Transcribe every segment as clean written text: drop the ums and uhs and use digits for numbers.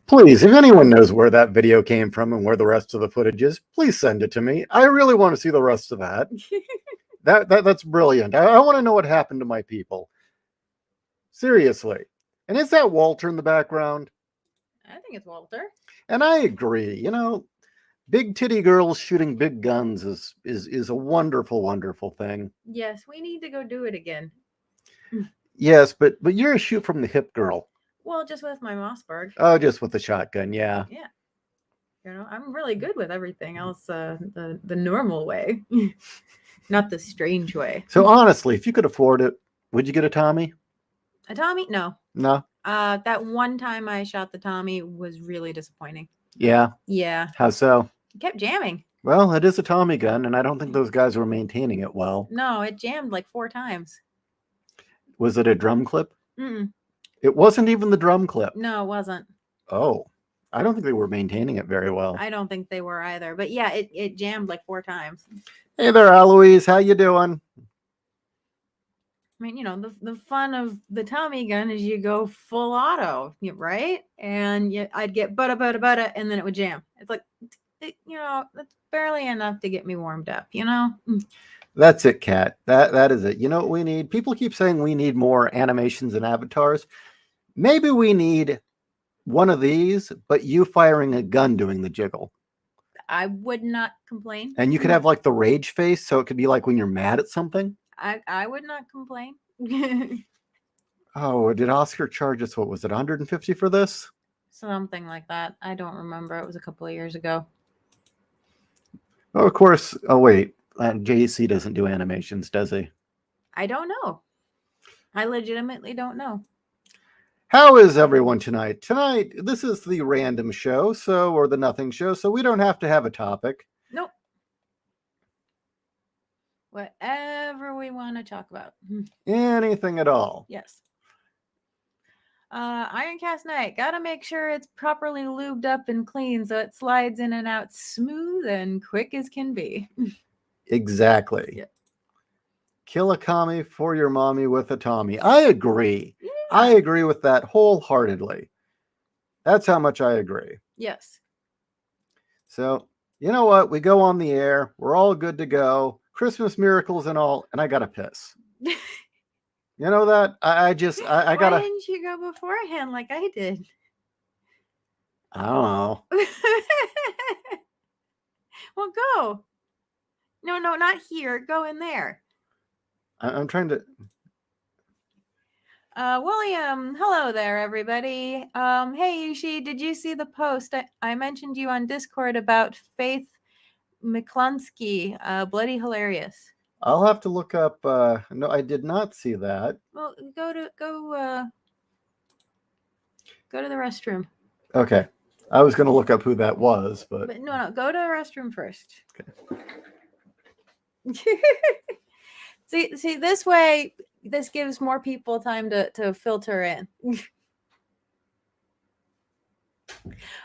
Please, if anyone knows where that video came from and where the rest of the footage is, please send it to me. I really want to see the rest of that. That's brilliant. I want to know what happened to my people. Seriously. And is that Walter in the background? I think it's Walter. And I agree. You know, big titty girls shooting big guns is a wonderful, wonderful thing. Yes, we need to go do it again. Yes, but you're a shoot from the hip girl. Well, just with my Mossberg. Oh, just with the shotgun, yeah. Yeah. You know, I'm really good with everything else the normal way, not the strange way. So honestly, if you could afford it, would you get a Tommy? A Tommy? No. No. That one time I shot the Tommy was really disappointing. Yeah. Yeah. How so? It kept jamming. Well, it is a Tommy gun, and I don't think those guys were maintaining it well. No, it jammed like 4 times. Was it a drum clip? Mm-mm. It wasn't even the drum clip. No, it wasn't. Oh, I don't think they were maintaining it very well. I don't think they were either. But yeah, it jammed like 4 times. Hey there, Eloise. How you doing? I mean, you know, the fun of the Tommy gun is you go full auto, right? And I'd get butta, and then it would jam. It's like, you know, that's barely enough to get me warmed up, you know? That's it, Kat. That is it. You know what we need? People keep saying we need more animations and avatars. Maybe we need one of these, but you firing a gun doing the jiggle. I would not complain. And you could have like the rage face, so it could be like when you're mad at something. I would not complain. Oh, did Oscar charge us, what was it, 150 for this? Something like that. I don't remember. It was a couple of years ago. Oh, of course. Oh, wait. JC doesn't do animations, does he? I don't know. I legitimately don't know. How is everyone tonight? Tonight, this is the random show, or the nothing show, so we don't have to have a topic. Nope. Whatever we want to talk about. Anything at all. Yes. Ironcast Night. Gotta make sure it's properly lubed up and clean so it slides in and out smooth and quick as can be. Exactly. Yeah. Kill a commie for your mommy with a Tommy. I agree. Yeah. I agree with that wholeheartedly. That's how much I agree. Yes. So, you know what? We go on the air. We're all good to go. Christmas miracles and all, and I gotta piss. You know that? I gotta. Why didn't you go beforehand like I did? I don't know. Well, go. No, not here. Go in there. I'm trying to. William, hello there, everybody. Hey, Yushi, did you see the post? I mentioned you on Discord about Faith McClunsky. Bloody hilarious. I'll have to look up. No, I did not see that. Well, go to the restroom. Okay, I was going to look up who that was, but no, go to the restroom first. Okay. see, this way, this gives more people time to filter in.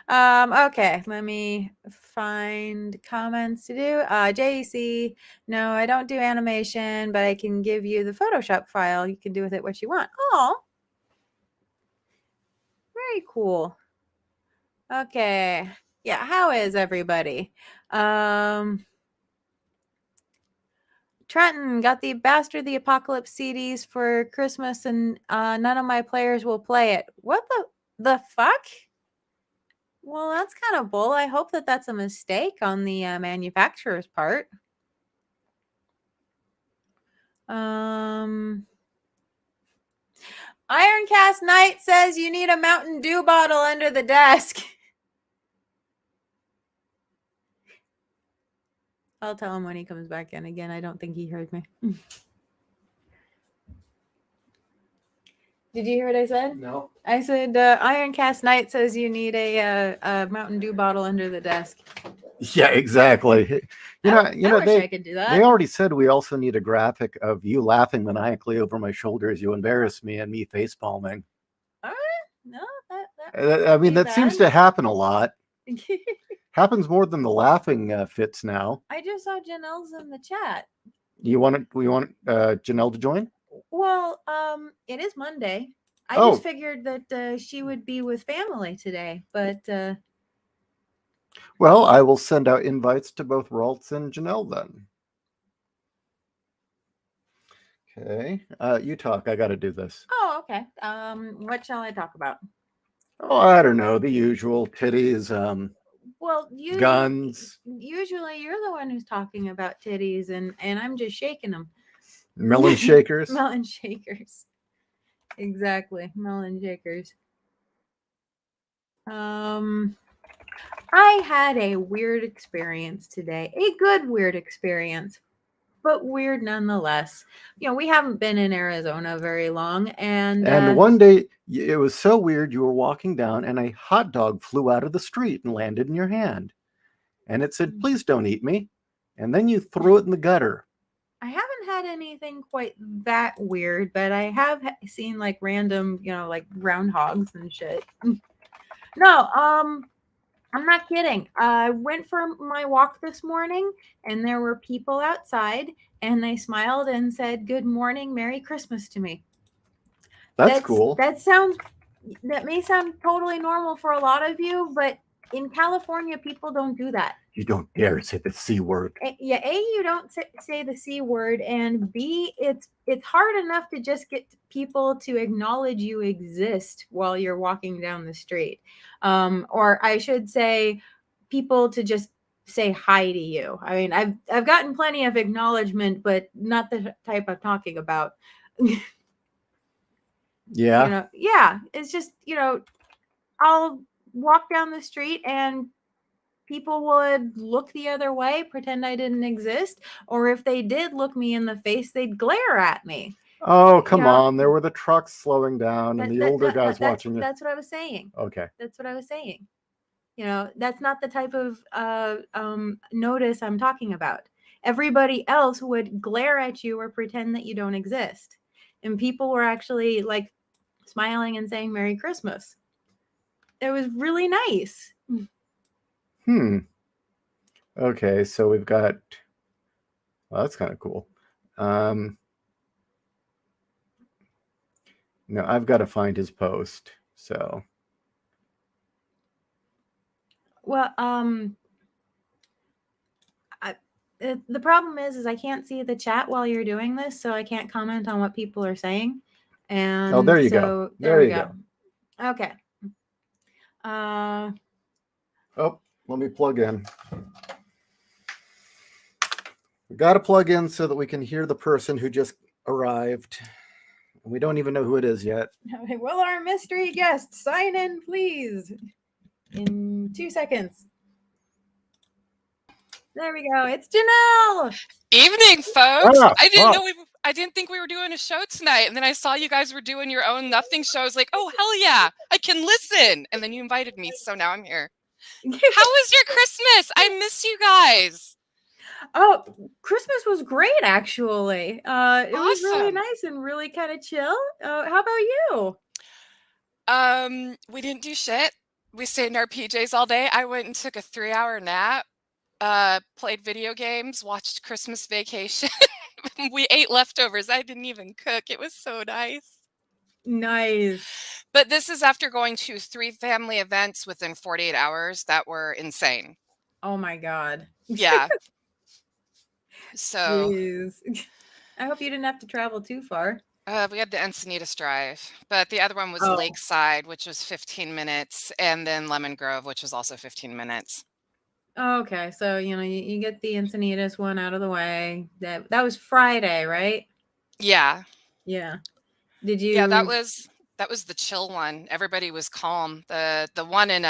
Okay, let me find comments to do. JC, no, I don't do animation, but I can give you the Photoshop file. You can do with it what you want. Oh, very cool. Okay, yeah, how is everybody? Trenton got the Bastard the Apocalypse CDs for Christmas, and none of my players will play it. What the fuck? Well, that's kind of bull. I hope that that's a mistake on the manufacturer's part. Ironcast Knight says you need a Mountain Dew bottle under the desk. I'll tell him when he comes back in again. I don't think he heard me. Did you hear what I said? No. I said Ironcast Knight says you need a Mountain Dew bottle under the desk. Yeah, exactly. I wish I could do that. They already said we also need a graphic of you laughing maniacally over my shoulder as you embarrass me and me face palming. All right. No, I mean, that seems to happen a lot. Happens more than the laughing fits now. I just saw Janelle's in the chat. You want it? We want Janelle to join? Well, it is Monday. I Oh. just figured that she would be with family today, but Well, I will send out invites to both Raltz and Janelle then. Okay. You talk. I got to do this. oh, okay. What shall I talk about? Oh, I don't know. The usual titties, Well, guns, usually you're the one who's talking about titties, and I'm just shaking them. melon shakers. Melon shakers. Exactly, melon shakers. I had a weird experience today. A good weird experience, but weird nonetheless. You know, we haven't been in Arizona very long, And one day, it was so weird. You were walking down, and a hot dog flew out of the street and landed in your hand. And it said, "Please don't eat me." And then you threw it in the gutter. I haven't had anything quite that weird, but I have seen like random, you know, like groundhogs and shit. No, I'm not kidding. I went for my walk this morning and there were people outside and they smiled and said, "Good morning, Merry Christmas" to me. That's cool. That may sound totally normal for a lot of you, but in California, people don't do that. You don't dare say the C word. Yeah, A, you don't say the C word, and B, it's hard enough to just get people to acknowledge you exist while you're walking down the street. Or I should say, people to just say hi to you. I mean, I've gotten plenty of acknowledgement, but not the type I'm talking about. Yeah. You know, yeah, it's just, you know, I'll walk down the street and people would look the other way, pretend I didn't exist, or if they did look me in the face, they'd glare at me. Oh, come You know, on. There were the trucks slowing down and the older guys watching you. That's what I was saying. Okay. That's what I was saying. You know, that's not the type of notice I'm talking about. Everybody else would glare at you or pretend that you don't exist. And people were actually like smiling and saying Merry Christmas. It was really nice. Okay, so we've got, well, that's kind of cool. No, I've got to find his post. So, well, the problem is I can't see the chat while you're doing this, so I can't comment on what people are saying. And oh, there you go. There we go. Okay. Oh, let me plug in. We got to plug in so that we can hear the person who just arrived. We don't even know who it is yet. Will our mystery guest sign in, please? In 2 seconds. There we go. It's Janelle. Evening, folks. I didn't think we were doing a show tonight, and then I saw you guys were doing your own nothing show. I was like, oh hell yeah, I can listen. And then you invited me, so now I'm here. How was your Christmas? I miss you guys. Oh, Christmas was great, actually. It was really Awesome. nice and really kind of chill. How about you? We didn't do shit. We stayed in our PJs all day. I went and took a 3-hour nap, played video games, watched Christmas Vacation. We ate leftovers. I didn't even cook. It was so nice. Nice. But this is after going to 3 family events within 48 hours that were insane. Oh my God. Yeah. So jeez. I hope you didn't have to travel too far. we had the Encinitas Drive, but the other one was Lakeside, which was 15 minutes, and then Lemon Grove, which was also 15 minutes. Okay, so you know you get the Encinitas one out of the way. That was Friday, right? Yeah. Yeah. Did you? Yeah, that was the chill one. Everybody was calm. The one in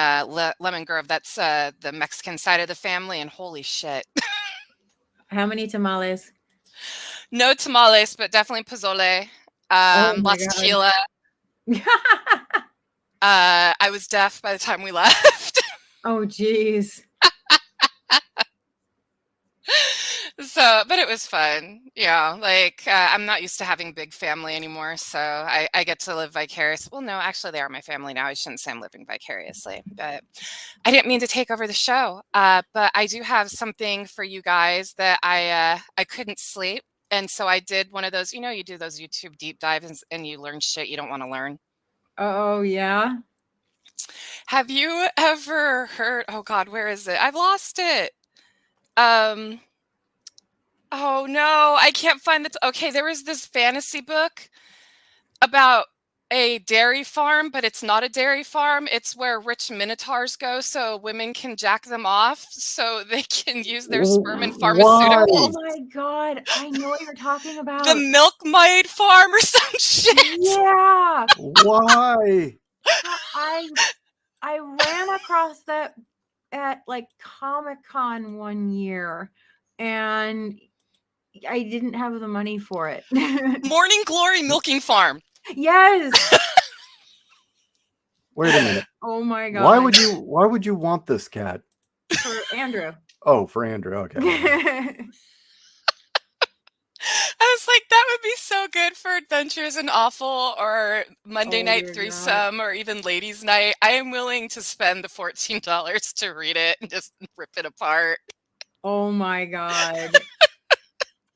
Lemon Grove, that's the Mexican side of the family, and holy shit. How many tamales? No tamales, but definitely pozole. Lots of tequila. I was deaf by the time we left. Oh, geez. So, but it was fun. Yeah, like I'm not used to having big family anymore, so I get to live vicariously. Well, no, actually, they are my family now. I shouldn't say I'm living vicariously, but I didn't mean to take over the show. But I do have something for you guys that I couldn't sleep. And so I did one of those, you do those YouTube deep dives and you learn shit you don't want to learn. Oh, yeah. Have you ever heard, oh God, where is it? I've lost it. Oh no, I can't find it. Okay, there was this fantasy book about a dairy farm, but it's not a dairy farm. It's where rich minotaurs go so women can jack them off so they can use their sperm in pharmaceuticals. Oh my God, I know what you're talking about. The Milk Maid farm or some shit. Yeah. Why? I ran across that at like Comic-Con one year, and I didn't have the money for it. Morning Glory Milking Farm. Yes. Wait a minute. Oh my God. Why would you want this cat? For Andrew. Oh, for Andrew. Okay. I was like, that would be so good for Adventures in Awful or Monday Oh, Night dear Threesome or even Ladies Night. I am willing to spend the $14 to read it and just rip it apart. Oh my God.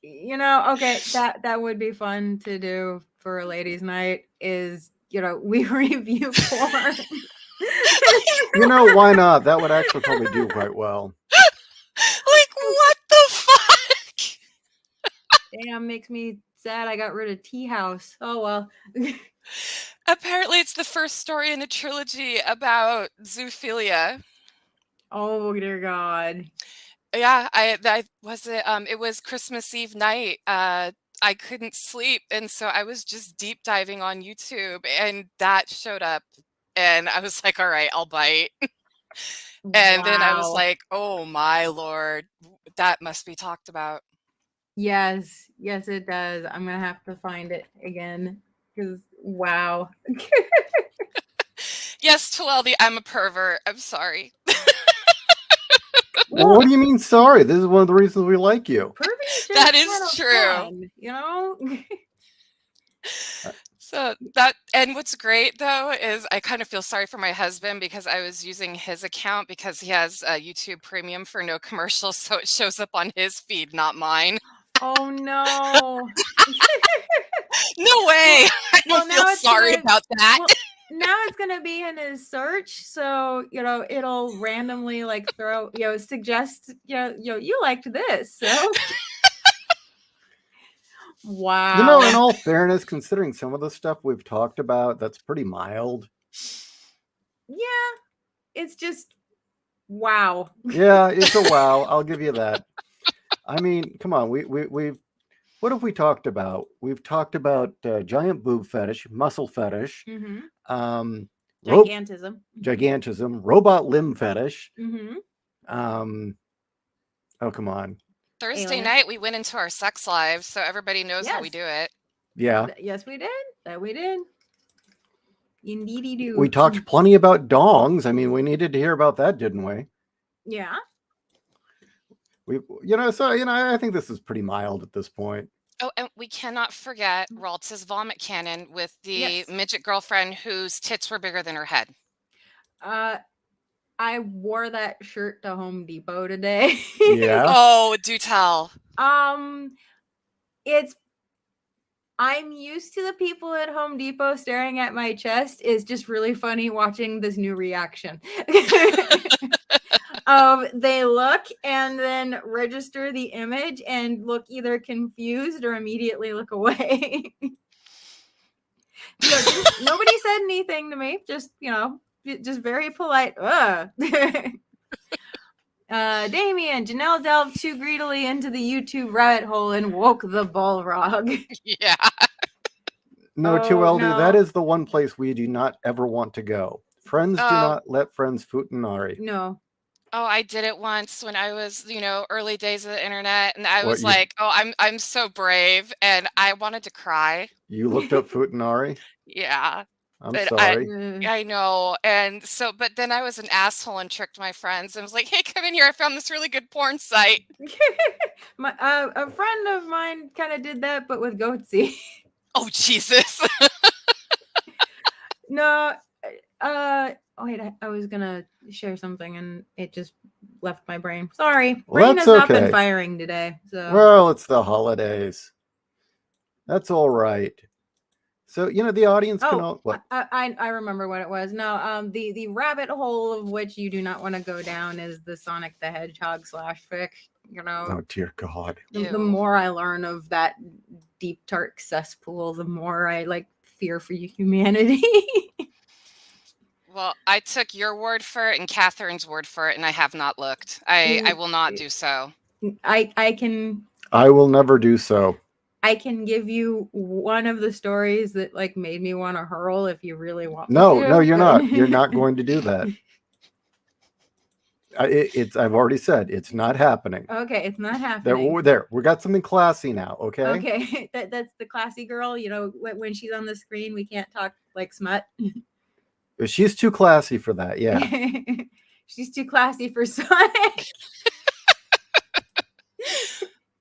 Okay, that would be fun to do for a ladies' night is, we review porn. Why not? That would actually probably do quite well. Like, what the fuck? Damn, makes me sad I got rid of Tea House. Oh, well. Apparently, it's the first story in a trilogy about zoophilia. Oh, dear God. Yeah, it was Christmas Eve night. I couldn't sleep, and so I was just deep diving on YouTube, and that showed up, and I was like, all right, I'll bite. And then I was Wow. like, oh my Lord, that must be talked about. Yes, it does. I'm gonna have to find it again because wow. Yes, Tweldy, I'm a pervert. I'm sorry. Well, what do you mean sorry? This is one of the reasons we like you. That is true. Fun, So and what's great though is I kind of feel sorry for my husband because I was using his account because he has a YouTube Premium for no commercials, so it shows up on his feed, not mine. Oh no. No way. I don't feel sorry about that. Well, now it's gonna be in his search, so it'll randomly like throw suggest you liked this, so wow. In all fairness, considering some of the stuff we've talked about, that's pretty mild. Yeah, it's just wow. Yeah, it's a wow. I'll give you that. I mean, come on. We've what have we talked about? We've talked about giant boob fetish, muscle fetish, gigantism, robot limb fetish. Oh, come on. Thursday night, we went into our sex lives, so everybody knows how we do it. Yeah. Yes, we did. That we did. Indeedy do. We talked plenty about dongs. I mean, we needed to hear about that, didn't we? Yeah. I think this is pretty mild at this point. Oh, and we cannot forget Raltz's vomit cannon with the midget girlfriend whose tits were bigger than her head. I wore that shirt to Home Depot today. Yeah. Oh, do tell. I'm used to the people at Home Depot staring at my chest. It's just really funny watching this new reaction. They look and then register the image and look either confused or immediately look away. Nobody said anything to me. Just very polite. Damien, Janelle delved too greedily into the YouTube rabbit hole and woke the Balrog. Yeah. No, Tueldi, that is the one place we do not ever want to go. Friends do not let friends futanari. No. Oh, I did it once when I was, early days of the internet, and I was like, "Oh, I'm so brave," and I wanted to cry. You looked up futanari? Yeah. I'm sorry. I know. And so, but then I was an asshole and tricked my friends and was like, "Hey, come in here. I found this really good porn site." A friend of mine kind of did that, but with Goatsy. Oh, Jesus. No. Wait, I was gonna share something and it just left my brain. Sorry, brain has not been firing today. So well, it's the holidays. That's all right. So, the audience can all... What? I remember what it was. No, the rabbit hole of which you do not want to go down is the Sonic the Hedgehog /fic. Oh, dear God. The more I learn of that deep, dark cesspool, the more I, fear for humanity. Well, I took your word for it and Catherine's word for it, and I have not looked. I will not do so. I will never do so. I can give you one of the stories that made me want to hurl if you really want me to. No, you're not. You're not going to do that. I've already said it's not happening. Okay, it's not happening. We got something classy now. Okay. Okay, that's the classy girl. When she's on the screen, we can't talk like smut. She's too classy for that. Yeah. She's too classy for Sonic.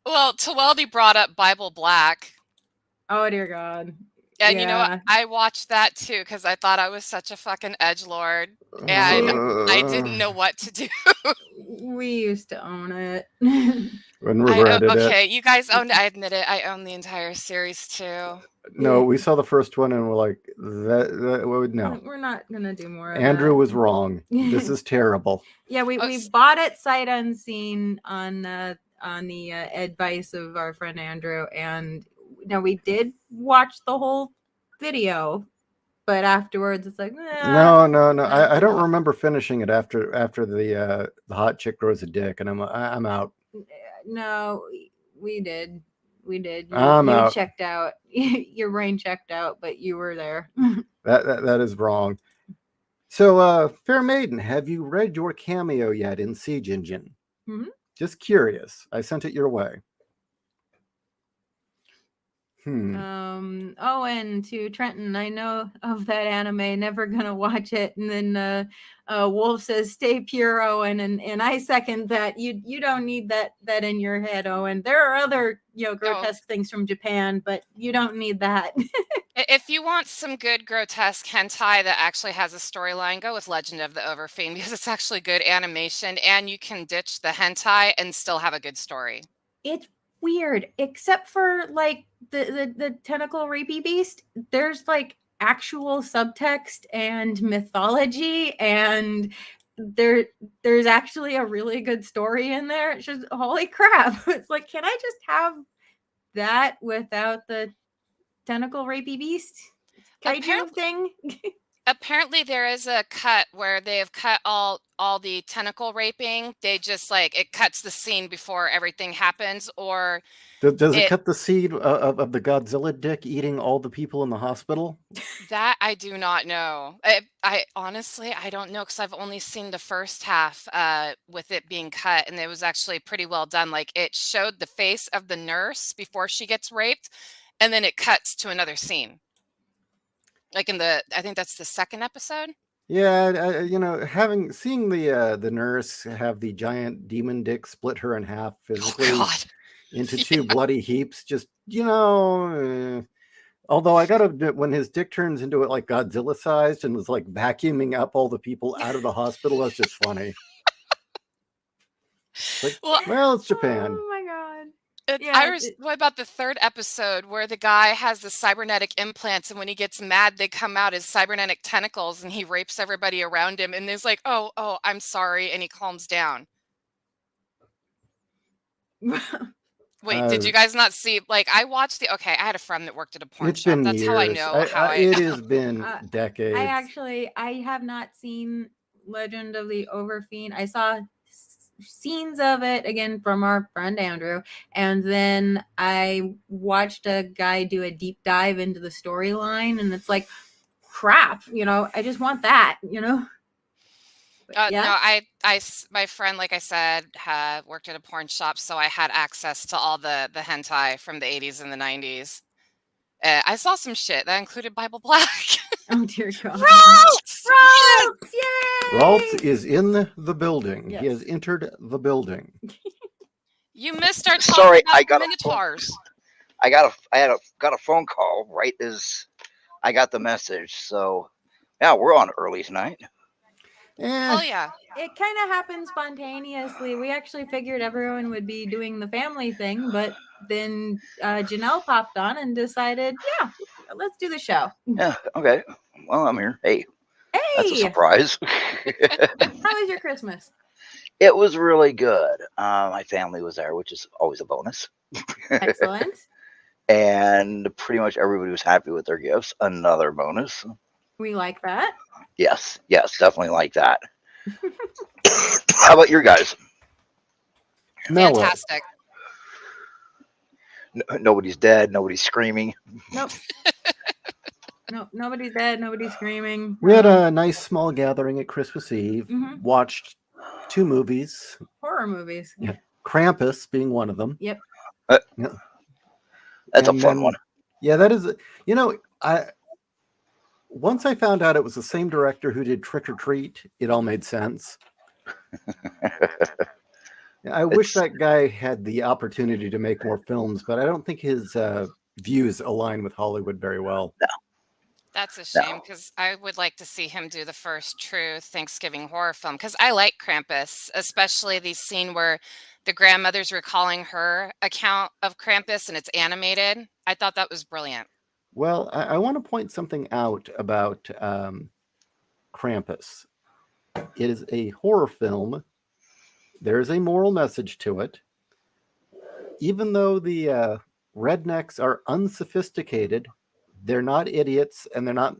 Well, Tawaldi brought up Bible Black. Oh, dear God. And you know what? I watched that too because I thought I was such a fucking edgelord, and I didn't know what to do. We used to own it. And regretted it. Okay, you guys owned it. I admit it. I own the entire series too. No, we saw the first one and we're like, no. We're not gonna do more of Andrew that. was wrong. This is terrible. Yeah, we bought it sight unseen on the advice of our friend Andrew, and we did watch the whole video, but afterwards it's like, no. I don't remember finishing it after the hot chick grows a dick, and I'm out. No, we did. I'm out. Checked out. Your brain checked out, but you were there. That is wrong. So, Fair Maiden, have you read your cameo yet in Siege Engine? Mm-hmm. Just curious. I sent it your way. Owen to Trenton, I know of that anime, never gonna watch it. And then Wolf says, stay pure, Owen, and I second that. You don't need that in your head, Owen. There are other grotesque things from Japan, but you don't need that. If you want some good grotesque hentai that actually has a storyline, go with Legend of the Overfiend because it's actually good animation and you can ditch the hentai and still have a good story. It's weird, except for the tentacle rapey beast. There's actual subtext and mythology, and there's actually a really good story in there. It's just holy crap. It's like, can I just have that without the tentacle rapey beast kaiju thing? Apparently there is a cut where they have cut all the tentacle raping. They just it cuts the scene before everything happens. Or does it cut the scene of the Godzilla dick eating all the people in the hospital? That I do not know. I honestly, I don't know because I've only seen the first half with it being cut, and it was actually pretty well done. It showed the face of the nurse before she gets raped, and then it cuts to another scene. I think that's the second episode. Yeah, seeing the nurse have the giant demon dick split her in half physically into two bloody heaps, just although I gotta admit, when his dick turns into it Godzilla sized and was vacuuming up all the people out of the hospital, that's just funny. Well, it's Japan. Oh my God. What about the third episode where the guy has the cybernetic implants, and when he gets mad, they come out as cybernetic tentacles, and he rapes everybody around him, and there's oh, I'm sorry, and he calms down. Wait, did you guys not see? I watched I had a friend that worked at a porn shop. That's years. How I know. It has been decades. I have not seen Legend of the Overfiend. I saw scenes of it again from our friend Andrew, and then I watched a guy do a deep dive into the storyline, and it's crap, I just want that, No, my friend, like I said, had worked at a porn shop, so I had access to all the hentai from the 80s and the 90s. I saw some shit that included Bible Black. Oh dear God. Ralph! Yay! Ralph is in the building. Yes. He has entered the building. You missed our talk about Minotaurs. I got a phone call right as I got the message. So yeah, we're on early tonight. Oh yeah. It kind of happened spontaneously. We actually figured everyone would be doing the family thing, but then Janelle popped on and decided, yeah, let's do the show. Yeah. Okay. Well, I'm here. Hey, that's a Hey, surprise. how was your Christmas? It was really good. My family was there, which is always a bonus. Excellent. And pretty much everybody was happy with their gifts. Another bonus. We like that. Yes, definitely like that. How about your guys? Now what? Fantastic. Nobody's dead. Nobody's screaming. Nope. No, nobody's dead. Nobody's screaming. We had a nice small gathering at Christmas Eve. Mhm. Watched 2 movies. Horror movies. Yeah. Krampus being one of them. Yep. Yeah. That's And a fun then- one. Yeah, that is. You know, once I found out it was the same director who did Trick or Treat, it all made sense. I wish It's- that guy had the opportunity to make more films, but I don't think his views align with Hollywood very well. That's a shame because I would like to see him do the first true Thanksgiving horror film because I like Krampus, especially the scene where the grandmother's recalling her account of Krampus and it's animated. I thought that was brilliant. Well, I want to point something out about Krampus. It is a horror film. There's a moral message to it. Even though the rednecks are unsophisticated, they're not idiots and they're not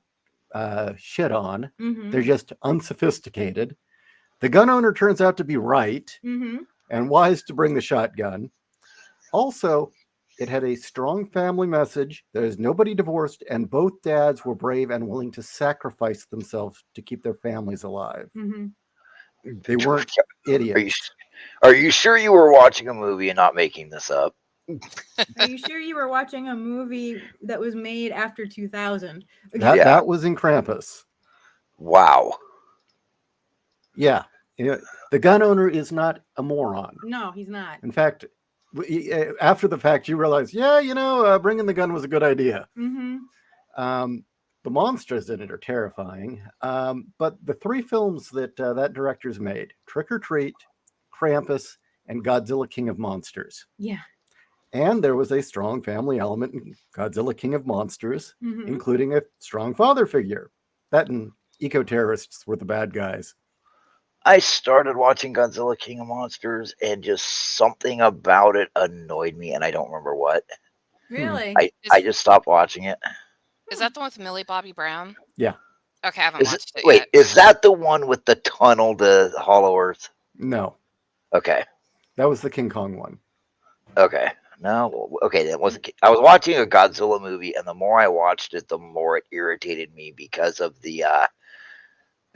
shit on. Mm-hmm. They're just unsophisticated. The gun owner turns out to be right Mm-hmm. and wise to bring the shotgun. Also, it had a strong family message. There's nobody divorced, and both dads were brave and willing to sacrifice themselves to keep their families alive. Mm-hmm. They weren't idiots. Are you sure you were watching a movie and not making this up? Are you sure you were watching a movie that was made after 2000? Yeah. That was in Krampus. Wow. Yeah. The gun owner is not a moron. No, he's not. In fact, after the fact, you realize, bringing the gun was a good idea. Mm-hmm. The monsters in it are terrifying. But the 3 films that that director's made, Trick or Treat, Krampus, and Godzilla King of Monsters. Yeah. And there was a strong family element in Godzilla King of Monsters, Mm-hmm. including a strong father figure. That and eco-terrorists were the bad guys. I started watching Godzilla King of Monsters and just something about it annoyed me and I don't remember what. Really? I just stopped watching it. Is that the one with Millie Bobby Brown? Yeah. Okay, I haven't watched it Wait, yet. is that the one with the tunnel to Hollow Earth? No, Okay. that was the King Kong one. Okay. No. Okay, that wasn't. I was watching a Godzilla movie, and the more I watched it, the more it irritated me because of the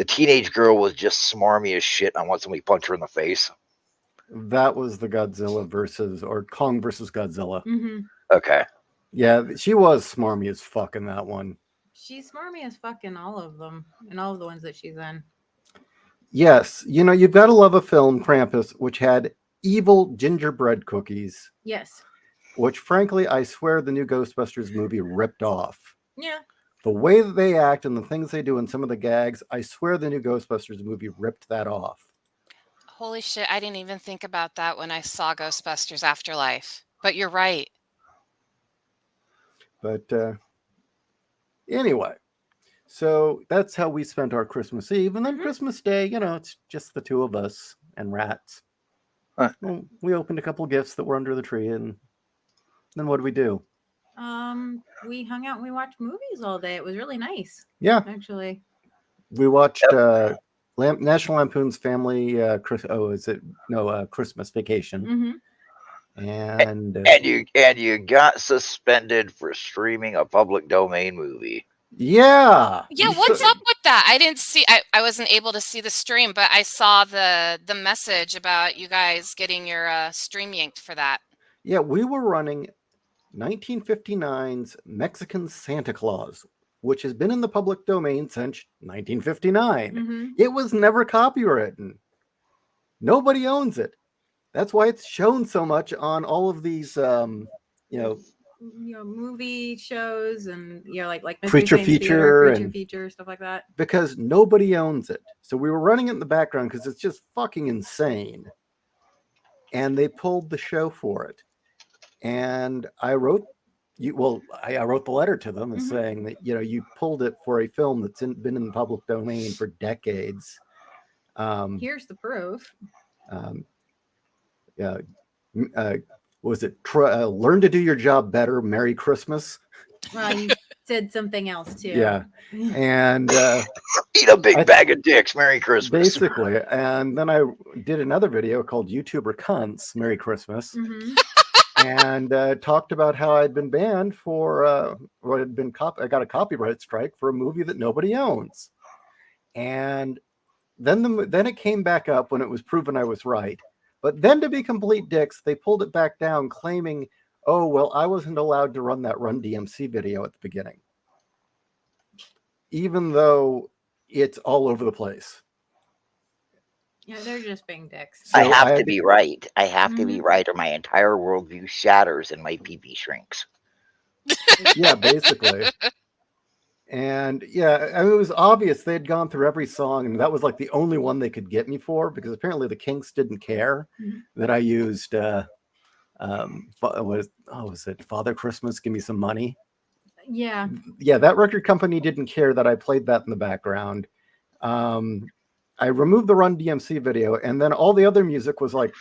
teenage girl was just smarmy as shit. I want somebody to punch her in the face. That was the Godzilla or Kong versus Godzilla. Mm-hmm. Okay. Yeah, she was smarmy as fuck in that one. She's smarmy as fuck in all of them, in all of the ones that she's in. Yes, you've got to love a film, Krampus, which had evil gingerbread cookies, Yes. which frankly, I swear the new Ghostbusters movie ripped off. Yeah. The way that they act and the things they do and some of the gags, I swear the new Ghostbusters movie ripped that off. Holy shit, I didn't even think about that when I saw Ghostbusters Afterlife. But you're right. But anyway, so that's how we spent our Christmas Eve. And then Mhm. Christmas Day, it's just the 2 of us and rats. Huh. Well, we opened a couple gifts that were under the tree. And then what did we do? We hung out and we watched movies all day. It was really nice, Yeah, actually. we watched National Lampoon's Family Christmas Vacation. Mm-hmm. And And you got suspended for streaming a public domain movie. yeah. Yeah, what's up with that? I didn't see I wasn't able to see the stream, but I saw the message about you guys getting your stream yanked for that. Yeah, we were running 1959's Mexican Santa Claus, which has been in the public domain since 1959. Mm-hmm. It was never copywritten. Nobody owns it. That's why it's shown so much on all of these, Movie shows and like Mystery Creature Science Feature Theater, Creature and- Feature, stuff like that. because nobody owns it. So we were running it in the background because it's just fucking insane. And they pulled the show for it. And I wrote I wrote the letter to them and saying that, you pulled it for a film that's been in the public domain for decades. Here's the proof. Was it learn to do your job better? Merry Christmas. Well, you said something else too. Yeah. And eat a big bag of dicks. Merry Christmas. Basically. And then I did another video called YouTuber Cunts. Merry Christmas. And talked about how I'd been banned for I got a copyright strike for a movie that nobody owns. And then it came back up when it was proven I was right. But then, to be complete dicks, they pulled it back down, claiming, oh, well, I wasn't allowed to run that Run DMC video at the beginning, even though it's all over the place. Yeah, they're just being dicks. So I have to be right. I have to be right, or my entire worldview shatters and my pee-pee shrinks. Yeah, basically. And yeah, I mean, it was obvious they had gone through every song, and that was like the only one they could get me for, because apparently the Kinks didn't care that I used was it Father Christmas, Give Me Some Money? Yeah. Yeah, that record company didn't care that I played that in the background. I removed the Run DMC video, and then all the other music was like,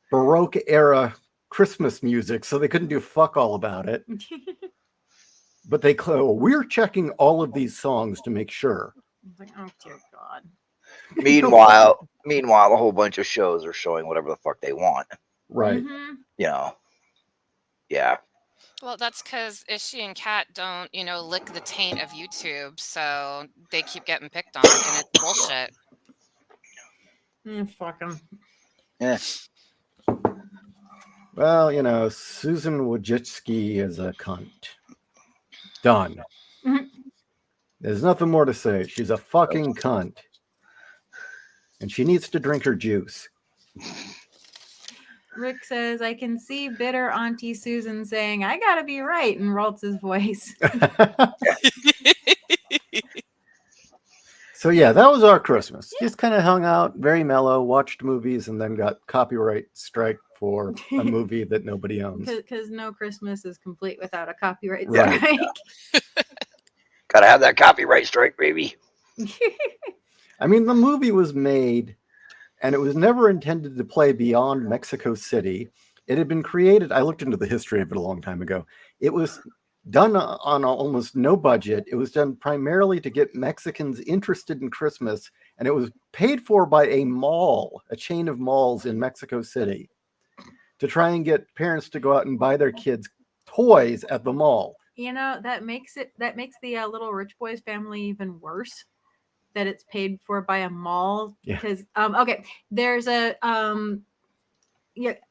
Baroque era Christmas music, so they couldn't do fuck all about it. But we're checking all of these songs to make sure. I was like, oh dear God. Meanwhile, a whole bunch of shows are showing whatever the fuck they want. Right. Yeah. Well, that's because Ishi and Kat don't, lick the taint of YouTube, so they keep getting picked on, and it's bullshit. Fuck them. Yeah. Well, Susan Wojcicki is a cunt. Done. There's nothing more to say. She's a fucking cunt. And she needs to drink her juice. Rick says, I can see bitter Auntie Susan saying, I gotta be right, in Raltz's voice. So yeah, that was our Christmas. Just kind of hung out, very mellow, watched movies, and then got copyright strike for a movie that nobody owns. Because no Christmas is complete without a copyright Right. strike. Gotta have that copyright strike, baby. I mean, the movie was made, and it was never intended to play beyond Mexico City. It had been created, I looked into the history of it a long time ago. It was done on almost no budget. It was done primarily to get Mexicans interested in Christmas, and it was paid for by a mall, a chain of malls in Mexico City, to try and get parents to go out and buy their kids toys at the mall. That makes the Little Rich Boys family even worse, that it's paid for by a mall. Because there's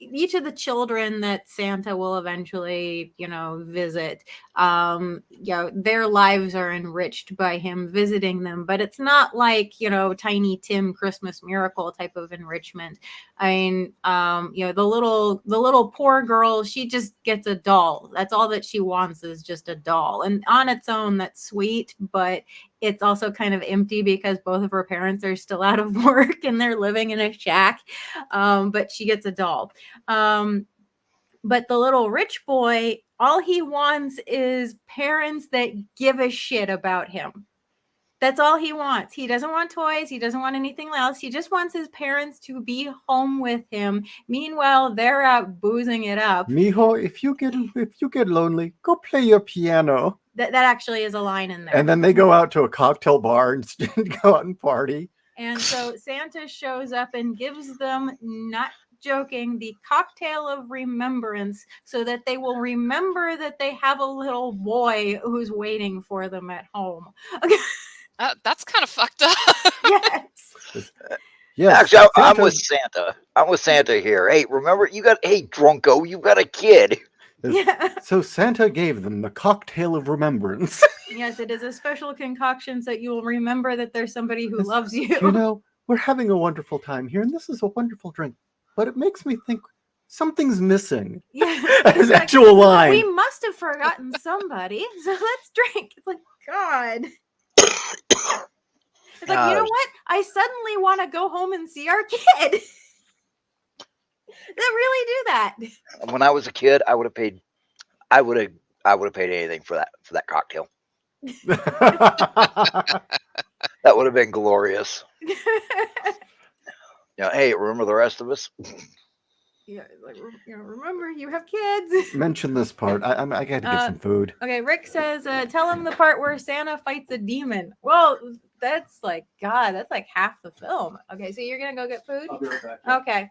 each of the children that Santa will eventually visit, their lives are enriched by him visiting them, but it's not like Tiny Tim Christmas Miracle type of enrichment. I mean, the little poor girl, she just gets a doll. That's all that she wants, is just a doll, and on its own that's sweet, but it's also kind of empty because both of her parents are still out of work and they're living in a shack. But she gets a doll. But the little rich boy, all he wants is parents that give a shit about him. That's all he wants. He doesn't want toys. He doesn't want anything else. He just wants his parents to be home with him. Meanwhile, they're out boozing it up. Mijo, if you get lonely, go play your piano. That actually is a line in there. And then they go out to a cocktail bar and go out and party. And so Santa shows up and gives them, not joking, the cocktail of remembrance, so that they will remember that they have a little boy who's waiting for them at home. That's kind of fucked up. Yes. Yes. Actually, I'm with Santa. I'm with Santa here. Hey, remember, hey, drunko, you got a kid. Yeah. So Santa gave them the cocktail of remembrance. Yes, it is a special concoction so that you will remember that there's somebody who loves you. We're having a wonderful time here, and this is a wonderful drink, but it makes me think something's missing. Yeah. His actual line. We must have forgotten somebody, so let's drink. It's like, God. It's like, you know what? I suddenly want to go home and see our kid. really do that. When I was a kid, I would have paid anything for that cocktail. That would have been glorious. Hey, remember the rest of us? Yeah, like, remember you have kids. Mention this part. I got to get some food. Okay, Rick says, tell him the part where Santa fights a demon. Well, that's like half the film. Okay, so you're gonna go get food? I'll be right back. Okay.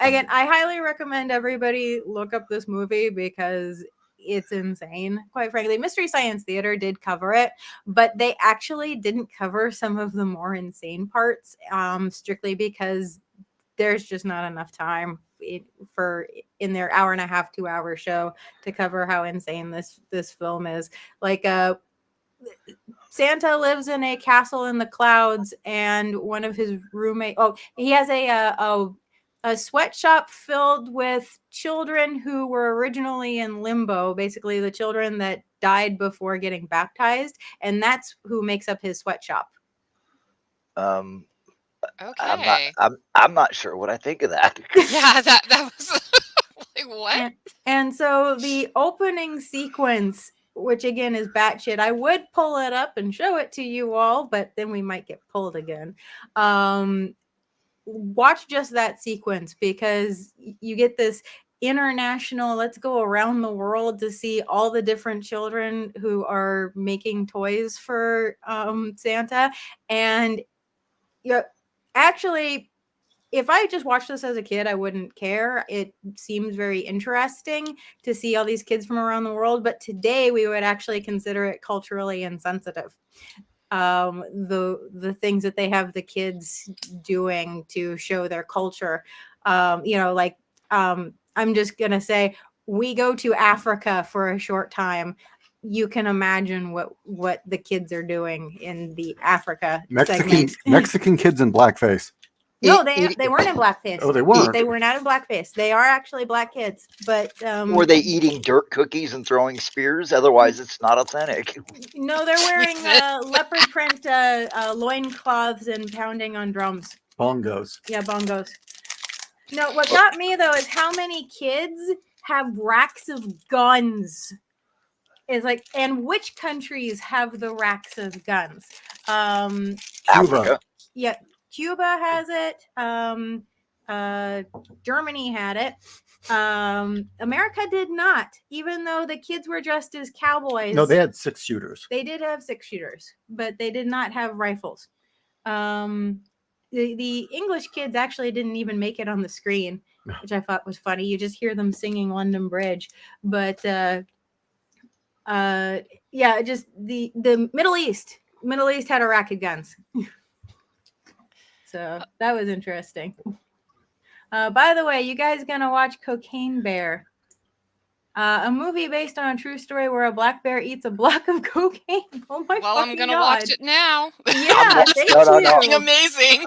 Again, I highly recommend everybody look up this movie because it's insane. Quite frankly, Mystery Science Theater did cover it, but they actually didn't cover some of the more insane parts, strictly because there's just not enough time in their hour and a half, 2 hour show to cover how insane this film is. Like, Santa lives in a castle in the clouds, and one of his roommates, he has a sweatshop filled with children who were originally in limbo, basically the children that died before getting baptized, and that's who makes up his sweatshop. Okay. I'm not sure what I think of that. Yeah, that was like what? And so the opening sequence, which again is batshit, I would pull it up and show it to you all, but then we might get pulled again. Watch just that sequence because you get this international, let's go around the world to see all the different children who are making toys for Santa. And actually, if I just watched this as a kid, I wouldn't care. It seems very interesting to see all these kids from around the world, but today we would actually consider it culturally insensitive. The things that they have the kids doing to show their culture. I'm just gonna say, we go to Africa for a short time. You can imagine what the kids are doing in the Africa segment. Mexican kids in blackface. No, they weren't in blackface. Oh, they weren't. They were not in blackface. They are actually black kids, but were they eating dirt cookies and throwing spears? Otherwise, it's not authentic. No, they're wearing leopard print loincloths and pounding on drums. Bongos. Yeah, bongos. No, what got me though is how many kids have racks of guns. Is like, and which countries have the racks of guns? Cuba. Yeah. Cuba has it. Germany had it. America did not, even though the kids were dressed as cowboys. No, they had 6 shooters. They did have 6 shooters, but they did not have rifles. The English kids actually didn't even make it on the screen, which I thought was funny. You just hear them singing London Bridge. But just the Middle East had a rack of guns. So that was interesting. By the way, you guys gonna watch Cocaine Bear, a movie based on a true story where a black bear eats a block of cocaine. Oh my! Well, I'm gonna watch it now. Yeah, thank you. Amazing.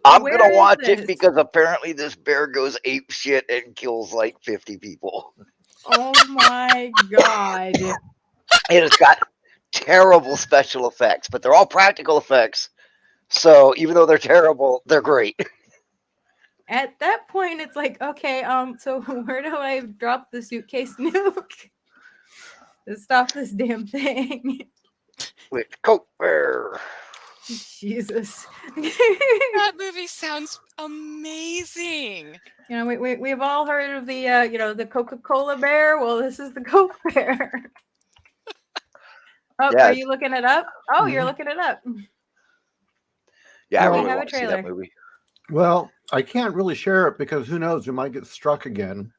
I'm gonna watch it because apparently this bear goes ape shit and kills like 50 people. Oh my god! It has got terrible special effects, but they're all practical effects. So even though they're terrible, they're great. At that point, it's like, okay, so where do I drop the suitcase nuke to stop this damn thing? With Coke Bear. Jesus. That movie sounds amazing. You know, we've all heard of the the Coca-Cola bear. Well, this is the Coke Bear. Oh, yes. Are you looking it up? Oh, you're looking it up. Yeah, I really want have a to see trailer. that movie. Well, I can't really share it because who knows? We might get struck again.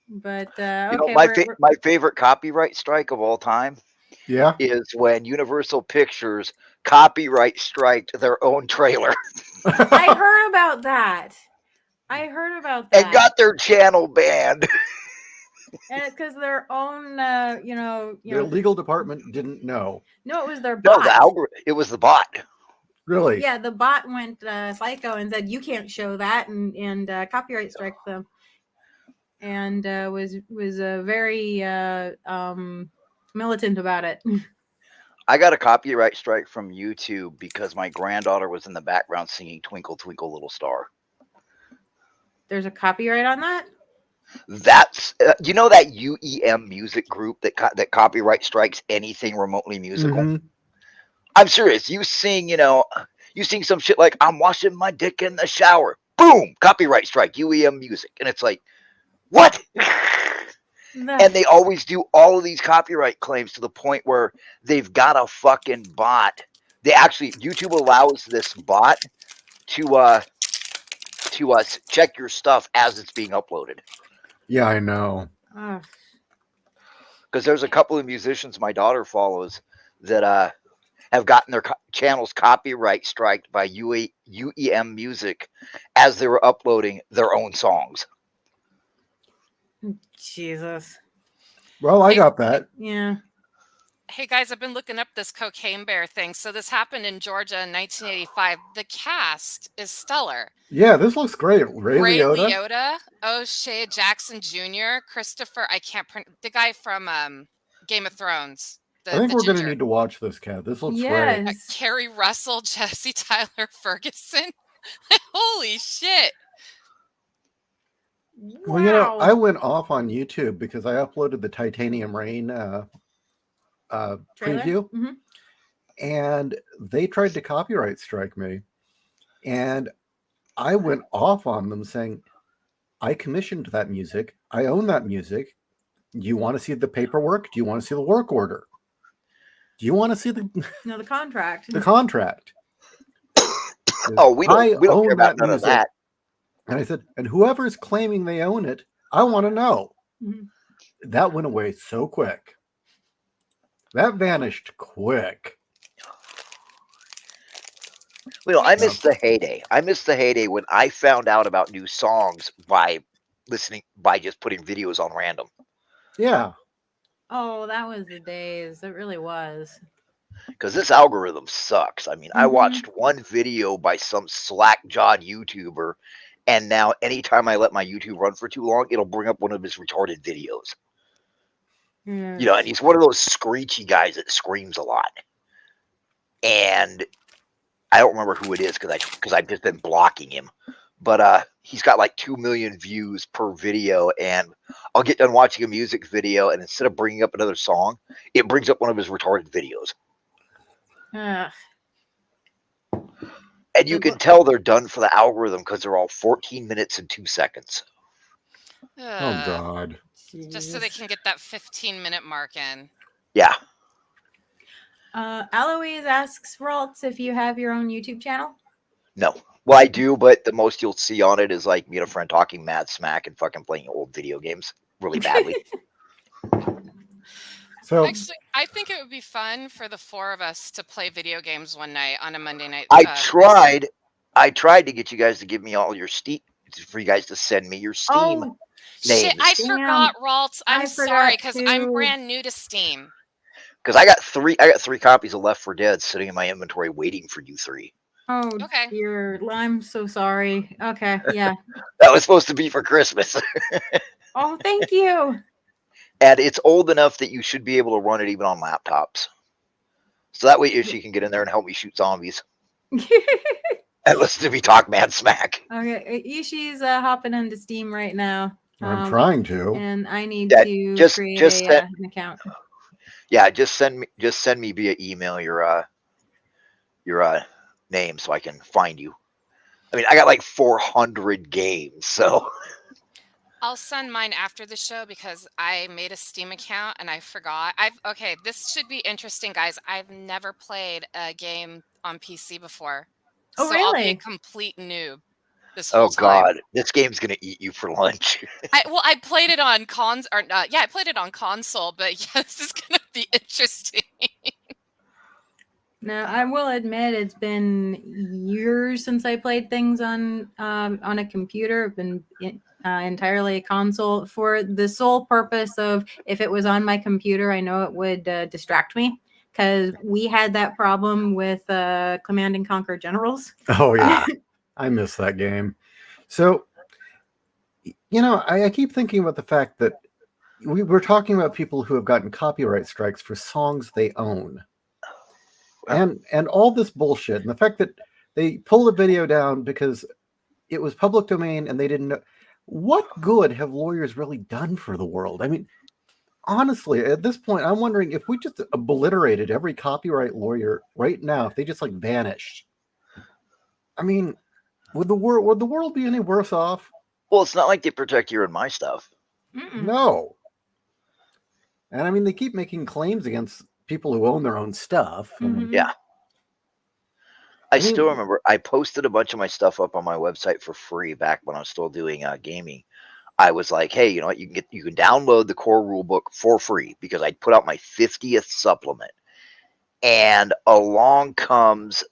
But my favorite copyright strike of all time, is when Universal Pictures copyright striked their own trailer. I heard about that. And got their channel banned. And it's because their own, their legal department didn't know. No, it was their bot. No, it was the bot. Really? Yeah, the bot went psycho and said you can't show that, and copyright strike them, and was very militant about it. I got a copyright strike from YouTube because my granddaughter was in the background singing "Twinkle Twinkle Little Star." There's a copyright on that? That's you know that UEM music group that copyright strikes anything remotely musical. Mhm. I'm serious. You sing some shit like "I'm washing my dick in the shower." Boom, copyright strike, UEM music, and it's like, what? And they always do all of these copyright claims to the point where they've got a fucking bot. YouTube allows this bot to check your stuff as it's being uploaded. Yeah, I know. Ugh. Because there's a couple of musicians my daughter follows that have gotten their channels copyright striked by UEM Music as they were uploading their own songs. Jesus. Well, I got that. Yeah. Hey guys, I've been looking up this Cocaine Bear thing. So this happened in Georgia in 1985. The cast is stellar. Yeah, this looks great. Ray Liotta. O'Shea Jackson Jr., Christopher, the guy from Game of Thrones. I think we're going to ginger. need to watch this, Kat. This looks great. Yes. Carrie Russell, Jesse Tyler Ferguson. Holy shit. Well, you know, I went off on YouTube because I uploaded the Titanium Rain preview, Mhm. and they tried to copyright strike me. And I went off on them saying, I commissioned that music. I own that music. Do you want to see the paperwork? Do you want to see the work order? Do you want to see the contract? The contract. Oh, we don't care about none of music. that. And I said, and whoever's claiming they own it, I want to know. Mhm. That went away so quick. That vanished quick. Well, I miss the heyday. I miss the heyday when I found out about new songs by just putting videos on random. Yeah. Oh, that was the days. It really was. Because this algorithm sucks. I mean, I watched one video by some slack-jawed YouTuber, and now anytime I let my YouTube run for too long, it'll bring up one of his retarded videos. Yes. You know, and he's one of those screechy guys that screams a lot. And I don't remember who it is because I've just been blocking him. But he's got like 2 million views per video, and I'll get done watching a music video, and instead of bringing up another song, it brings up one of his retarded videos. And you can tell they're done for the algorithm because they're all 14 minutes and 2 seconds. Oh, God. Just so they can get that 15-minute mark in. Yeah. Eloise asks Raltz if you have your own YouTube channel. No. Well, I do, but the most you'll see on it is like me and a friend talking mad smack and fucking playing old video games really badly. So actually, I think it would be fun for the four of us to play video games one night on a Monday night. I tried to get you guys to give me all your Steam, for you guys to send me your Steam names. Shit, I forgot, Raltz. I'm sorry, because I'm brand new to Steam. Because I got three copies of Left 4 Dead sitting in my inventory waiting for you three. Oh, okay. Dear, I'm so sorry. Okay, yeah. That was supposed to be for Christmas. Oh, thank you. And it's old enough that you should be able to run it even on laptops. So that way Ishi can get in there and help me shoot zombies. And listen to me talk mad smack. Okay, Ishi's hopping into Steam right now. I'm trying to. And I need to create an account. Yeah, just send me via email your name so I can find you. I mean, I got like 400 games, so. I'll send mine after the show because I made a Steam account and I forgot. Okay, this should be interesting, guys. I've never played a game on PC before. Oh, so really? I'll be a complete noob this whole time. God, this game's gonna eat you for lunch. I played it on I played it on console, but yeah, this is gonna be interesting. Now, I will admit it's been years since I played things on a computer. I've been entirely a console for the sole purpose of if it was on my computer, I know it would distract me because we had that problem with Command and Conquer Generals. Oh, yeah. I miss that game. So, you know, I keep thinking about the fact that we're talking about people who have gotten copyright strikes for songs they own. And all this bullshit, and the fact that they pulled the video down because it was public domain and they didn't know. what good have lawyers really done for the world? I mean, honestly, at this point, I'm wondering if we just obliterated every copyright lawyer right now, if they just like vanished. I mean, would the world be any worse off? Well, it's not like they protect your and my stuff. No. And I mean, they keep making claims against people who own their own stuff. Yeah. I mean- still remember I posted a bunch of my stuff up on my website for free back when I was still doing gaming. I was like, hey, you know what? You can download the core rulebook for free because I put out my 50th supplement. And along comes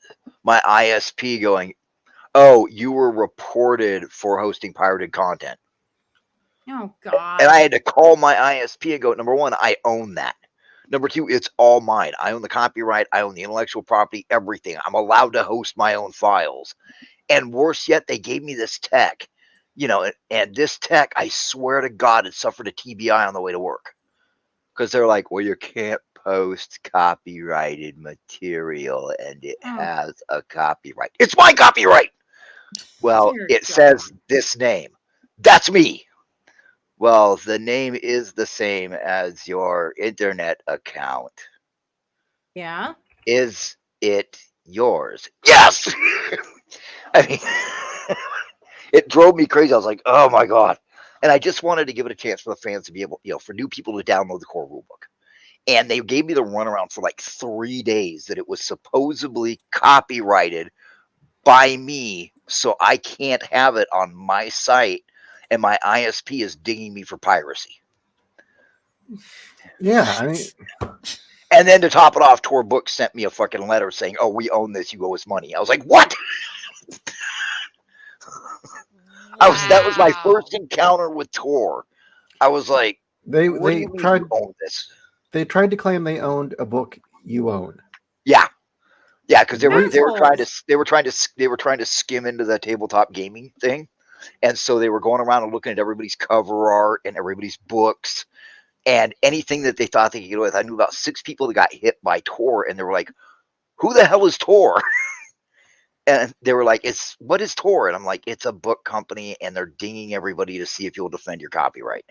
my ISP going, oh, you were reported for hosting pirated content. Oh, God. And I had to call my ISP and go, number one, I own that. Number two, it's all mine. I own the copyright. I own the intellectual property, everything. I'm allowed to host my own files. And worse yet, they gave me this tech, you know, and this tech, I swear to God, it suffered a TBI on the way to work. Because they're like, well, you can't post copyrighted material and it has a copyright. It's my copyright. Well, it says this name. That's me. Well, the name is the same as your internet account. Yeah. Is it yours? Yes. I mean, it drove me crazy. I was like, oh my God. And I just wanted to give it a chance for the fans to be able, you know, for new people to download the core rulebook. And they gave me the runaround for like 3 days that it was supposedly copyrighted by me. So I can't have it on my site. And my ISP is dinging me for piracy. Yeah, I mean, and then to top it off, Tor Books sent me a fucking letter saying, "Oh, we own this. You owe us money." I was like, "What?" That was my first encounter with Tor. I was like, they "What do you mean tried you own this?" They tried to claim they owned a book you own. Yeah, because they were trying Assholes. to skim into the tabletop gaming thing. And so they were going around and looking at everybody's cover art and everybody's books and anything that they thought they could get away with. I knew about 6 people that got hit by Tor, and they were like, who the hell is Tor? And they were like, what is Tor? And I'm like, it's a book company, and they're dinging everybody to see if you'll defend your copyright.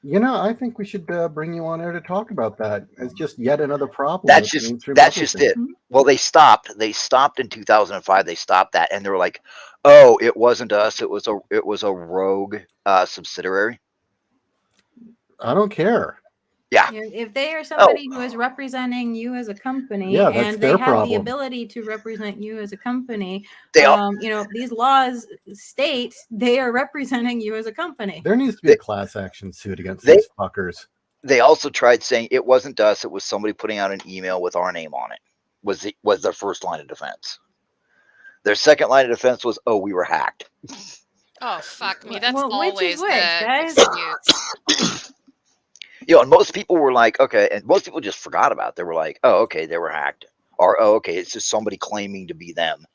You know, I think we should bring you on air to talk about that. It's just yet another problem. That's just it. Well, they stopped in 2005. They stopped that, and they were like, "Oh, it wasn't us. It was a rogue subsidiary." I don't care. Yeah. If they are somebody who is representing you as a company, and they have the ability to represent you as a company, you know, these laws state they are representing you as a company. There needs to be a class action suit against these fuckers. They also tried saying it wasn't us. It was somebody putting out an email with our name on it. Was their first line of defense. Their second line of defense was, "Oh, we were hacked." Oh, fuck me. That's which always is which, the guys? excuse. You know, and most people were like, okay, and most people just forgot about it. They were like, oh, okay, they were hacked. Or, oh, okay, it's just somebody claiming to be them.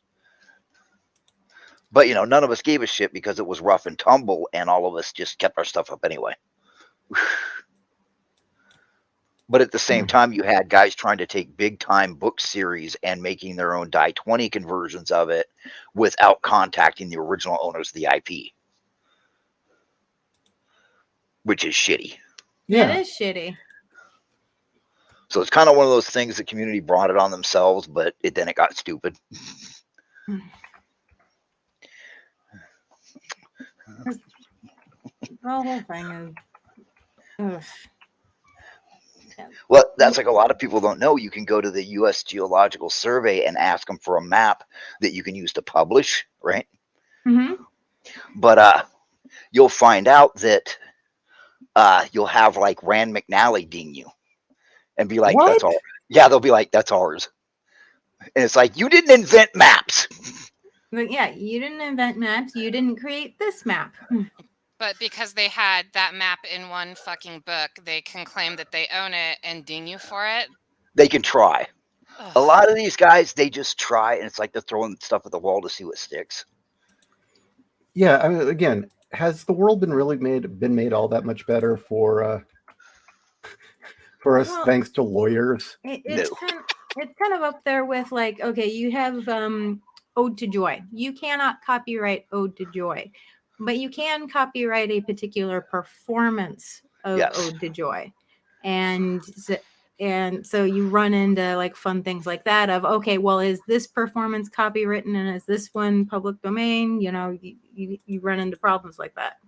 But, you know, none of us gave a shit because it was rough and tumble, and all of us just kept our stuff up anyway. But at the same time, you had guys trying to take big-time book series and making their own Die 20 conversions of it without contacting the original owners of the IP. Which is shitty. Yeah. It is shitty. So it's kind of one of those things the community brought it on themselves, but then it got stupid. The whole thing is... Ugh. Well, that's like a lot of people don't know. You can go to the U.S. Geological Survey and ask them for a map that you can use to publish, right? Mm-hmm. But you'll find out that you'll have like Rand McNally ding you and be like, that's ours. Yeah, they'll be like, that's ours. And it's like, you didn't invent maps. But yeah, you didn't invent maps. You didn't create this map. But because they had that map in one fucking book, they can claim that they own it and ding you for it. They can try. Ugh. A lot of these guys, they just try, and it's like they're throwing stuff at the wall to see what sticks. Yeah, I mean, again, has the world been made all that much better for us thanks to lawyers? It's kind of up there with like, okay, you have Ode to Joy. You cannot copyright Ode to Joy. But you can copyright a particular performance of Yes. Ode to Joy. And so you run into like fun things like that of, okay, well, is this performance copywritten and is this one public domain? You know, you run into problems like that.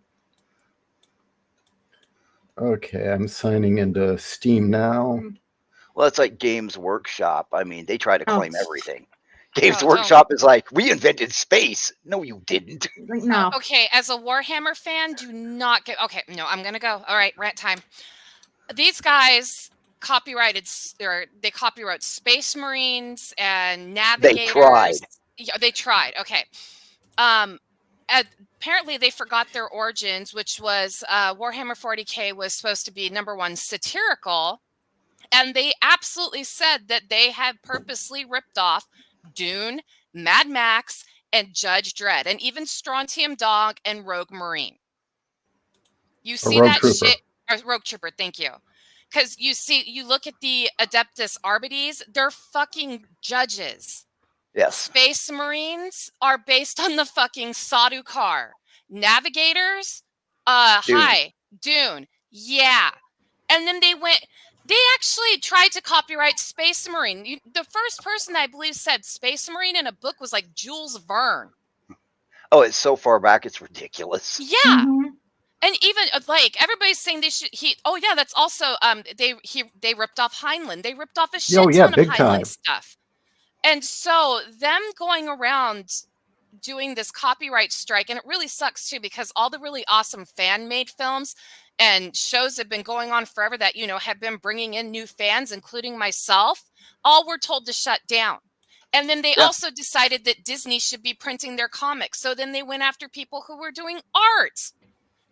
Okay, I'm signing into Steam now. Well, it's like Games Workshop. I mean, they try to claim everything. Games Oh, Workshop is like, we invented space. No, you didn't. No. Okay, as a Warhammer fan, do not get. Okay, no, I'm gonna go. All right, rant time. These guys they copyright Space Marines and Navigators. They tried. Yeah, they tried. Okay. Apparently they forgot their origins, which was Warhammer 40K was supposed to be #1 satirical, and they absolutely said that they had purposely ripped off Dune, Mad Max, and Judge Dredd, and even Strontium Dog and Rogue Marine. You see Rogue that Trooper. shit, or Rogue Trooper, thank you. Because you look at the Adeptus Arbites, they're fucking judges. Yes. Space Marines are based on the fucking Sardaukar. Navigators, Dune. Yeah. And then they actually tried to copyright Space Marine. The first person I believe said Space Marine in a book was like Jules Verne. Oh, it's so far back, it's ridiculous. Yeah. Mhm. And even like everybody's saying that's also they ripped off Heinlein. They ripped off a shit ton of big Heinlein time. stuff. And so them going around doing this copyright strike, and it really sucks too, because all the really awesome fan-made films and shows have been going on forever that, have been bringing in new fans, including myself, all were told to shut down. And then they also decided that Disney should be printing their comics. So then they went after people who were doing art.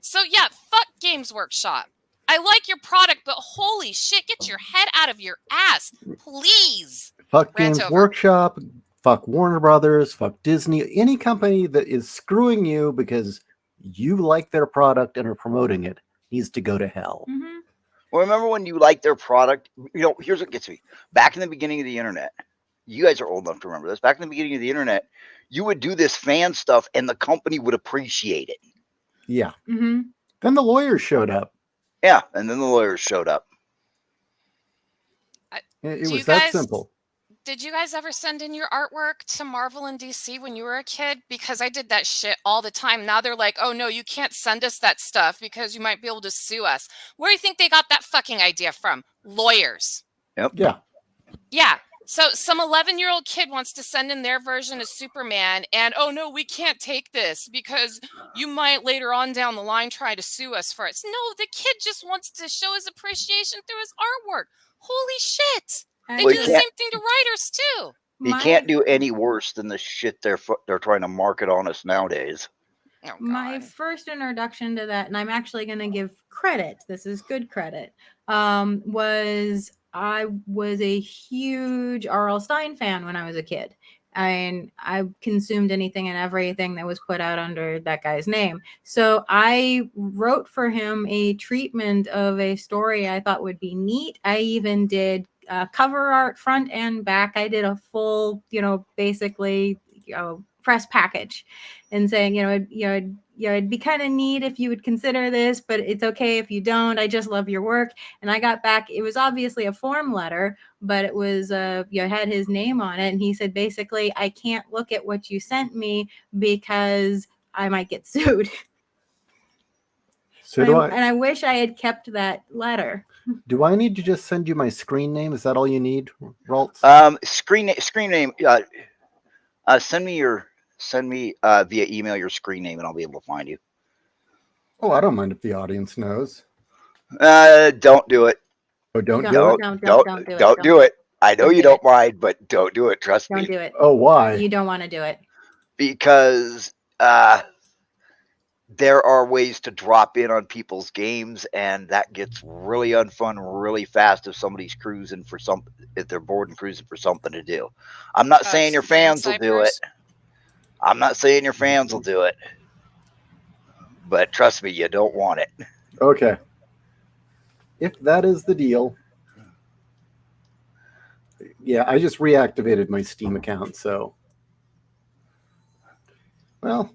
So yeah, fuck Games Workshop. I like your product, but holy shit, get your head out of your ass, please. Fuck Rant Games over. Workshop, fuck Warner Brothers, fuck Disney, any company that is screwing you because you like their product and are promoting it needs to go to hell. Mhm. Well, remember when you liked their product? Here's what gets me. Back in the beginning of the internet, you guys are old enough to remember this. Back in the beginning of the internet, you would do this fan stuff and the company would appreciate it. Yeah. Mhm. Then the lawyers showed up. Yeah, and then the lawyers showed up. It was that simple. Did you guys ever send in your artwork to Marvel and DC when you were a kid? Because I did that shit all the time. Now they're like, oh no, you can't send us that stuff because you might be able to sue us. Where do you think they got that fucking idea from? Lawyers. Yep. Yeah. Yeah. So some 11-year-old kid wants to send in their version of Superman, and oh no, we can't take this because you might later on down the line try to sue us for it. No, the kid just wants to show his appreciation through his artwork. Holy shit. They do the same thing to writers too. You can't do any worse than the shit they're trying to market on us nowadays. Oh, my first introduction to that, and I'm actually going to give credit, this is good credit, was I was a huge R.L. Stine fan when I was a kid. And I consumed anything and everything that was put out under that guy's name. So I wrote for him a treatment of a story I thought would be neat. I even did cover art front and back. I did a full, basically, press package, and saying, it'd be kind of neat if you would consider this, but it's okay if you don't. I just love your work. And I got back. It was obviously a form letter, but it was had his name on it, and he said basically, I can't look at what you sent me because I might get sued. So and I wish I had kept that letter. Do I need to just send you my screen name? Is that all you need, Raltz? Screen name. Send me via email your screen name, and I'll be able to find you. Oh, I don't mind if the audience knows. Don't do it. Oh, don't do it. I know you don't mind, but don't do it. Trust me. Don't do it. Oh, why? You don't want to do it. Because there are ways to drop in on people's games, and that gets really unfun really fast if somebody's cruising for if they're bored and cruising for something to do. I'm not saying your fans will do it. I'm not saying your fans will do it. But trust me, you don't want it. Okay. If that is the deal. Yeah, I just reactivated my Steam account, so. Well,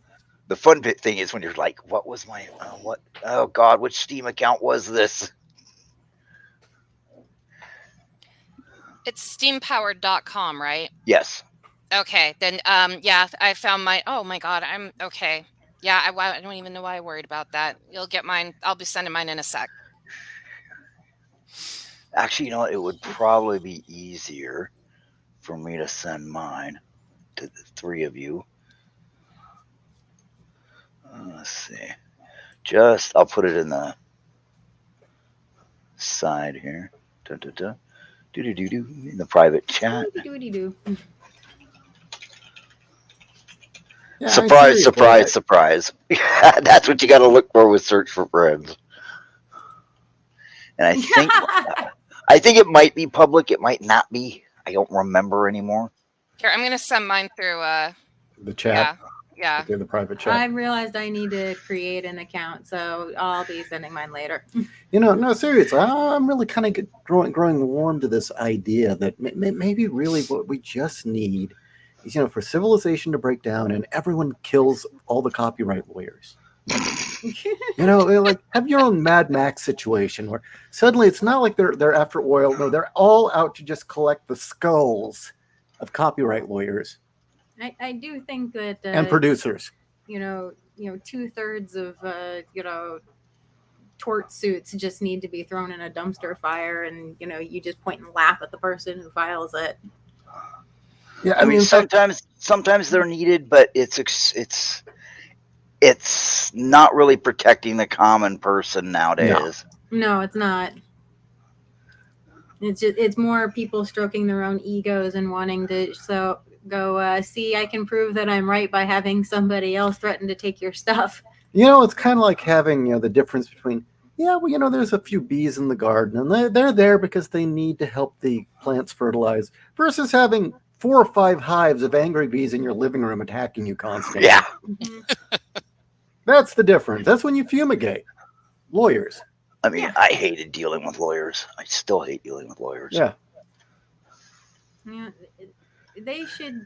The fun thing is when you're like, what was my what? Oh God, which Steam account was this? It's steampowered.com, right? Yes. Okay, then yeah, I found my. Oh my God, I'm okay. Yeah, I don't even know why I worried about that. You'll get mine. I'll be sending mine in a sec. Actually, you know what? It would probably be easier for me to send mine to the three of you. Let's see. I'll put it in the side here. In the private chat. Doody-doody-doo. Yeah, I Surprise, see, surprise, but surprise. That's what you got to look for with search for friends. And I think it might be public. It might not be. I don't remember anymore. Here, I'm gonna send mine through. the chat, Yeah. through the private I chat. realized I need to create an account, so I'll be sending mine later. You know, no, seriously, I'm really kind of growing warm to this idea that maybe really what we just need is, you know, for civilization to break down and everyone kills all the copyright lawyers. You know, like have your own Mad Max situation where suddenly it's not like they're after oil. No, they're all out to just collect the skulls of copyright lawyers I do think that and producers. you know 2/3 of tort suits just need to be thrown in a dumpster fire, and you just point and laugh at the person who files it. Yeah, I mean, sometimes they're needed, but it's not really protecting the common person nowadays. No, it's not. It's more people stroking their own egos and wanting to go see, I can prove that I'm right by having somebody else threaten to take your stuff. You know, it's kind of like having, you know, the difference between, yeah, well, you know, there's a few bees in the garden and they're there because they need to help the plants fertilize, versus having 4 or 5 hives of angry bees in your living room attacking you constantly. Yeah. That's the difference. That's when you fumigate. Lawyers. I mean, I hated dealing with lawyers. I still hate dealing with lawyers. Yeah. Yeah, they should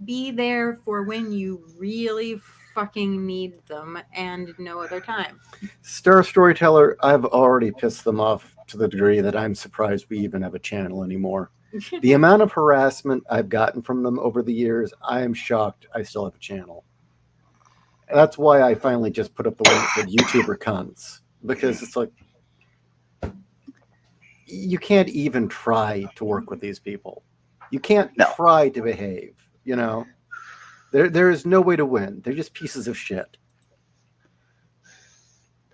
be there for when you really fucking need them and no other time. Star Storyteller, I've already pissed them off to the degree that I'm surprised we even have a channel anymore. The amount of harassment I've gotten from them over the years, I am shocked I still have a channel. That's why I finally just put up the one that said YouTuber cunts. Because it's like, you can't even try to work with these people. You can't try to behave, you know? There is no way to win. They're just pieces of shit.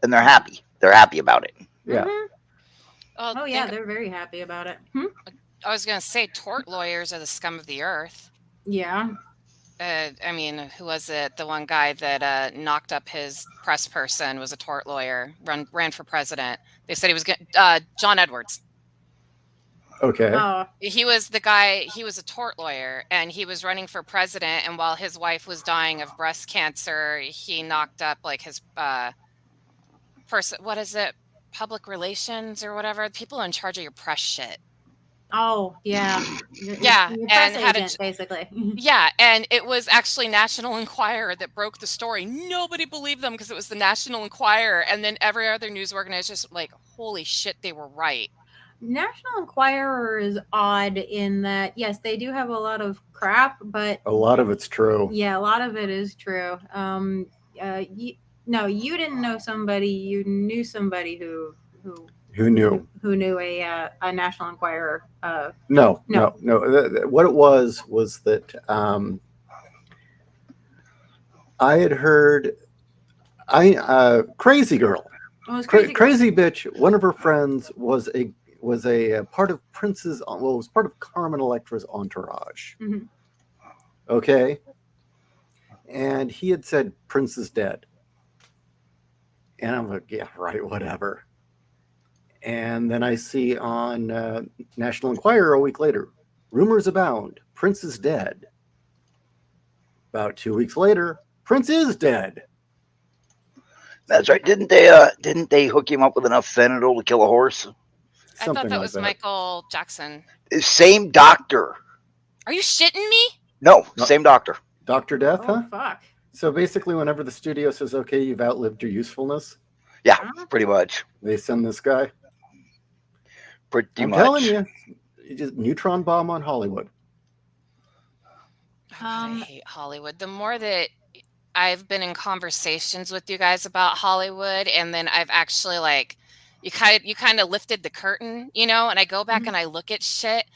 And they're happy. They're happy about it. Yeah. Oh yeah, they're very happy about it. I was going to say tort lawyers are the scum of the earth. Yeah. I mean, who was it? The one guy that knocked up his press person was a tort lawyer, ran for president. They said he was John Edwards. Okay. He was the guy, he was a tort lawyer, and he was running for president, and while his wife was dying of breast cancer, he knocked up like his person, what is it? Public relations or whatever. People in charge of your press shit. Oh, yeah. Yeah, Your and press had agent, basically. Yeah, and it was actually National Enquirer that broke the story. Nobody believed them because it was the National Enquirer, and then every other news organization just like, holy shit, they were right. National Enquirer is odd in that, yes, they do have a lot of crap, but a lot of it's true. Yeah, a lot of it is true. You didn't know somebody. You knew somebody who knew a National Enquirer. No. What it was that I had heard. Crazy Girl. Oh, it was Crazy Bitch. One of her friends was a part of Prince's. Well, it was part of Carmen Electra's entourage. Mm-hmm. Okay. And he had said Prince is dead. And I'm like, yeah, right, whatever. And then I see on National Enquirer a week later, rumors abound, Prince is dead. About 2 weeks later, Prince is dead. That's right. Didn't they hook him up with enough fentanyl to kill a horse? I thought that was Michael Jackson. Same doctor. Are you shitting me? No, same doctor. Dr. Death, huh? Fuck. So basically, whenever the studio says, "Okay, you've outlived your usefulness," Yeah, pretty much. they send this guy. Pretty I'm much. telling you, just neutron bomb on Hollywood. Oh, God, I hate Hollywood. The more that I've been in conversations with you guys about Hollywood, and then I've actually like you kind of lifted the curtain, you know, and I go back and I look at shit,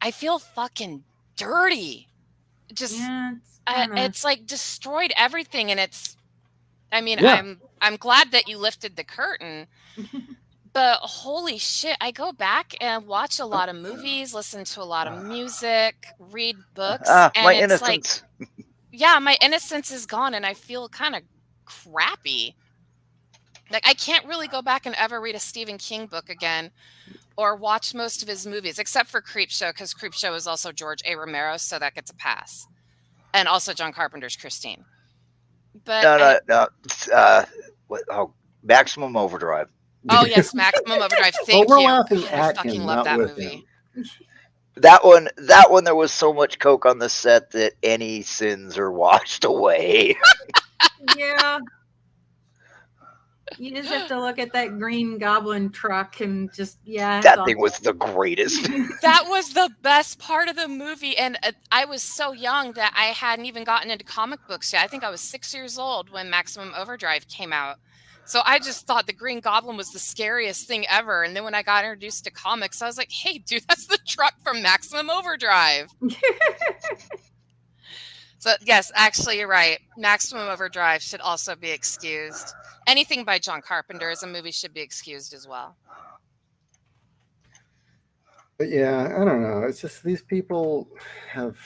I feel fucking dirty. Just Yeah, it's kinda... it's like destroyed everything, and I mean, Yeah. I'm glad that you lifted the curtain, but holy shit, I go back and watch a lot of movies, listen to a lot of music, read books, and My it's like, innocence. yeah, my innocence is gone, and I feel kind of crappy. Like, I can't really go back and ever read a Stephen King book again or watch most of his movies, except for Creepshow, because Creepshow is also George A. Romero, so that gets a pass. And also John Carpenter's Christine. But Maximum Overdrive. oh, yes, Maximum Overdrive. Well, Thank we're you. laughing God, I at fucking him, love not that with movie. him. That one, there was so much coke on the set that any sins are washed away. Yeah. You just have to look at that Green Goblin truck and just, yeah. That thing was the greatest. That was the best part of the movie, and I was so young that I hadn't even gotten into comic books yet. I think I was 6 years old when Maximum Overdrive came out. So I just thought the Green Goblin was the scariest thing ever. And then when I got introduced to comics, I was like, hey, dude, that's the truck from Maximum Overdrive. So, yes, actually, you're right. Maximum Overdrive should also be excused. Anything by John Carpenter as a movie should be excused as well. But yeah, I don't know. It's just these people have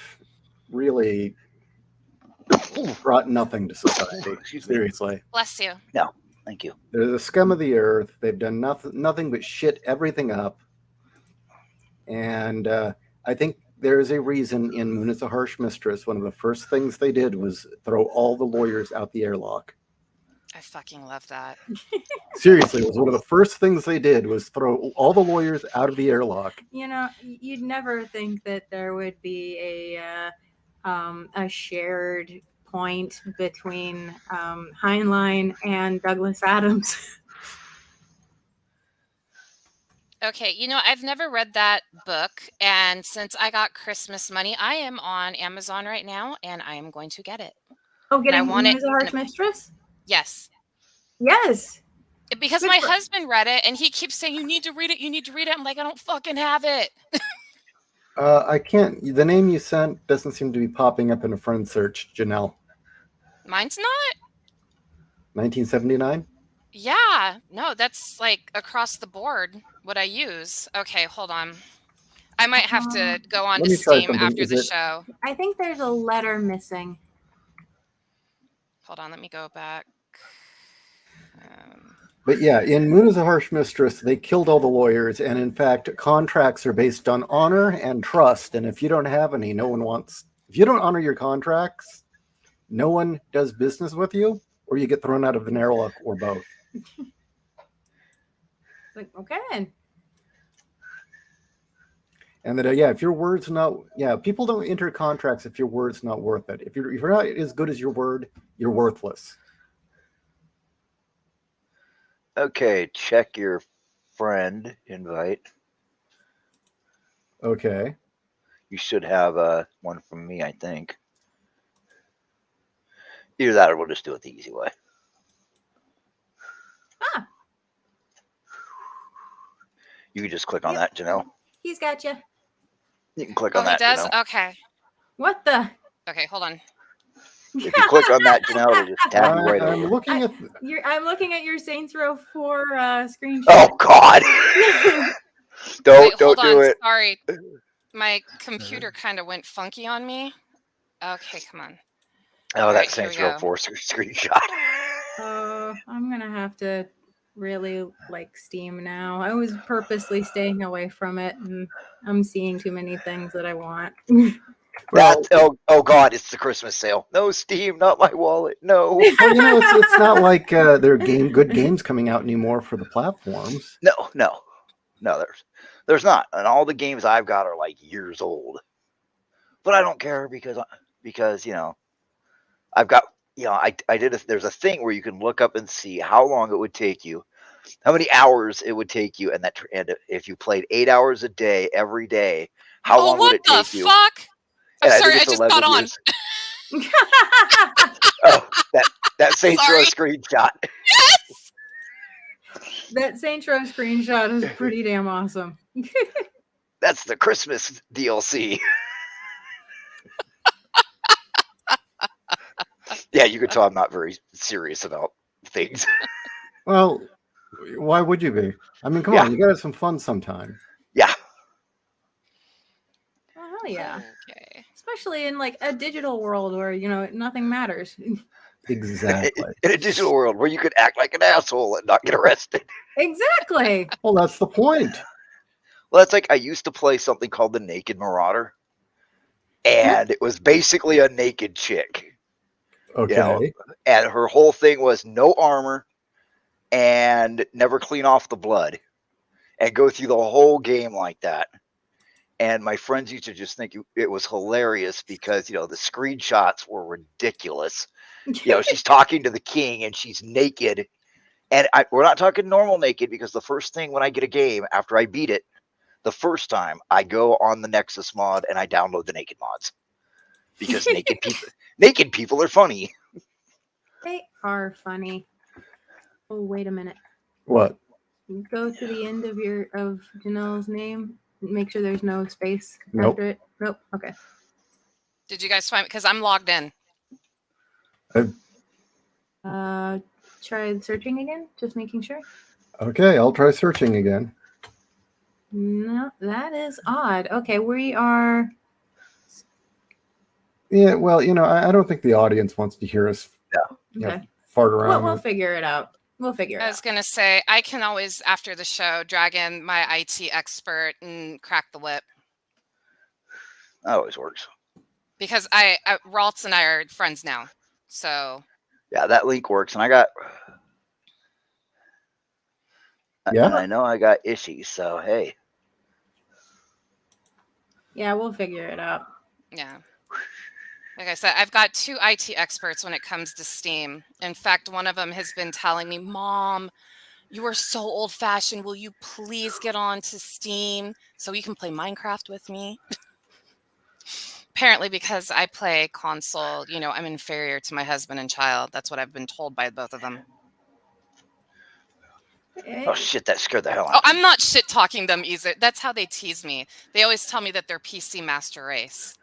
really brought nothing to society. Seriously. Bless you. No, thank you. They're the scum of the earth. They've done nothing but shit everything up. And I think there is a reason in Moon is a Harsh Mistress, one of the first things they did was throw all the lawyers out the airlock. I fucking love that. Seriously, it was one of the first things they did was throw all the lawyers out of the airlock. You know, you'd never think that there would be a shared point between Heinlein and Douglas Adams. Okay, you know, I've never read that book, and since I got Christmas money, I am on Amazon right now, and I am going to get it. Oh, getting want Moon it is a Harsh Mistress? Yes. Yes. Because Good my for- husband read it, and he keeps saying, you need to read it, you need to read it. I'm like, I don't fucking have it. I can't. The name you sent doesn't seem to be popping up in a friend search, Janelle. Mine's not? 1979? Yeah. No, that's like across the board what I use. Okay, hold on. I might have to go on Let to me try Steam something. after Is the it- show. I think there's a letter missing. Hold on, let me go back. But yeah, in Moon is a Harsh Mistress, they killed all the lawyers, and in fact, contracts are based on honor and trust. And if you don't have any, no one wants. If you don't honor your contracts, no one does business with you, or you get thrown out of an airlock, or both. Like, okay. And that yeah, if your word's not people don't enter contracts if your word's not worth it. If you're not as good as your word, you're worthless. Okay, check your friend invite. Okay. You should have one from me, I think. Either that or we'll just do it the easy way. Ah. You can just click on that, Janelle. He's got you. You can click Oh, on he that, does? Janelle. Okay. What the? Okay, hold on. If you click on that, Janelle, it'll just tab you right I'm over. looking at. I'm looking at your Saints Row 4 screenshot. Oh, God. Wait, Don't do on. it. Sorry. My computer kind of went funky on me. Okay, come on. Oh, All that right, here Saints we Row go. 4 screenshot. I'm gonna have to really like Steam now. I was purposely staying away from it, and I'm seeing too many things that I want. Well, oh God, it's the Christmas sale. No, Steam, not my wallet. No. well, you know, it's not like there are good games coming out anymore for the platforms. No, there's not. And all the games I've got are like years old. But I don't care because you know, I've got I did there's a thing where you can look up and see how long it would take you, how many hours it would take you, and if you played 8 hours a day every day, how Oh, long would what it the take you? fuck? I'm And I sorry, think I it's just got 11 on. years. Oh, that Saints Row Sorry. screenshot. Yes! That Saints Row screenshot is pretty damn awesome. That's the Christmas DLC. Yeah, you can tell I'm not very serious about things. Well, why would you be? I mean, come Yeah. on, you gotta have some fun sometime. Yeah. Oh, hell yeah. Okay. Especially in like a digital world where, nothing matters. Exactly. In a digital world where you could act like an asshole and not get arrested. Exactly. Well, that's the point. Well, that's like I used to play something called the Naked Marauder, and it was basically a naked chick. Okay. And her whole thing was no armor and never clean off the blood and go through the whole game like that. And my friends used to just think it was hilarious because, the screenshots were ridiculous. She's talking to the king and she's naked. And we're not talking normal naked, because the first thing when I get a game after I beat it, the first time I go on the Nexus mod and I download the naked mods, because naked people are funny. They are funny. Oh, wait a minute. What? Go to the end of Janelle's name. Make sure there's no space Nope. after it. Nope. Okay. Did you guys find, because I'm logged in. Try searching again. Just making sure. Okay, I'll try searching again. No, that is odd. Okay, we are. Yeah, well, I don't think the audience wants to hear us Okay. fart Well, around. we'll figure it out. We'll figure it I was out. going to say, I can always, after the show, drag in my IT expert and crack the whip. That always works. Because Raltz and I are friends now. So. Yeah, that link works. And I got. Yeah. And I know I got issues, so hey. Yeah, we'll figure it out. Yeah. Like I said, I've got 2 IT experts when it comes to Steam. In fact, one of them has been telling me, Mom, you are so old-fashioned. Will you please get on to Steam so you can play Minecraft with me? Apparently, because I play console, I'm inferior to my husband and child. That's what I've been told by both of them. Oh, shit, that scared the hell out Oh, of me. I'm not shit-talking them either. That's how they tease me. They always tell me that they're PC master race.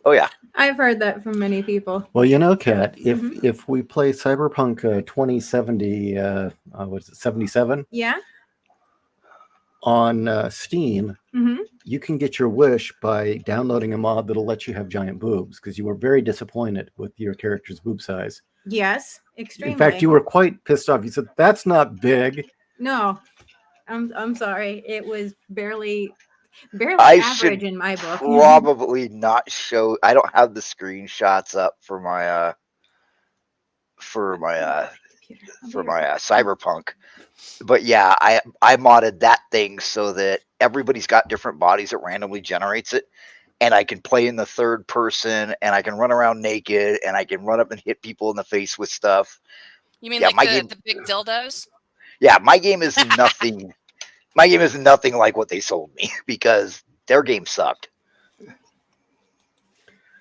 Oh, yeah. I've heard that from many people. Well, Kat, if we play Cyberpunk 2070, what is it, 77? Yeah. On Steam, Mm-hmm. you can get your wish by downloading a mod that'll let you have giant boobs, because you were very disappointed with your character's boob size. Yes, extremely. In fact, you were quite pissed off. You said, "That's not big." No, I'm sorry. It was barely I average should in my book. probably not show. I don't have the screenshots up for my Cyberpunk. But yeah, I modded that thing so that everybody's got different bodies. It randomly generates it, and I can play in the third person, and I can run around naked, and I can run up and hit people in the face with stuff. You mean Yeah, like the big dildos? Yeah, my game is nothing. My game is nothing like what they sold me, because their game sucked.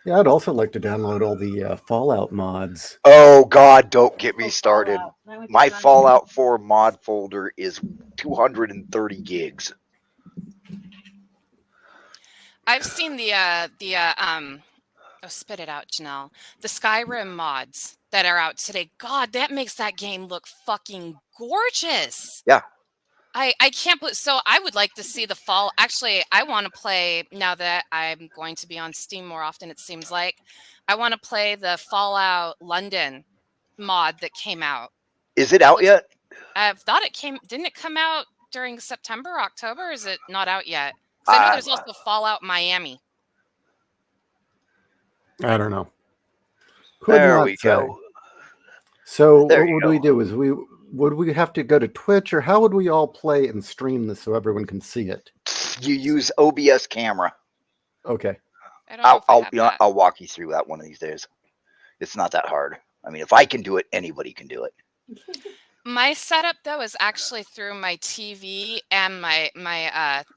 Yeah, I'd also like to download all the Fallout mods. Oh God, don't get me started. Fallout. My Fallout 4 mod folder is 230 gigs. I've seen spit it out, Janelle. The Skyrim mods that are out today. God, that makes that game look fucking gorgeous. Yeah. I can't put, so I would like to see the fall. Actually, I want to play, now that I'm going to be on Steam more often, it seems like, I want to play the Fallout London mod that came out. Is it out yet? I thought didn't it come out during September, October? Or is it not out yet? So I know there's also Fallout Miami. I don't know. There we go. So what would we do? Would we have to go to Twitch, or how would we all play and stream this so everyone can see it? You use OBS camera. Okay. I don't know if I have that. I'll walk you through that one of these days. It's not that hard. I mean, if I can do it, anybody can do it. My setup though is actually through my TV and my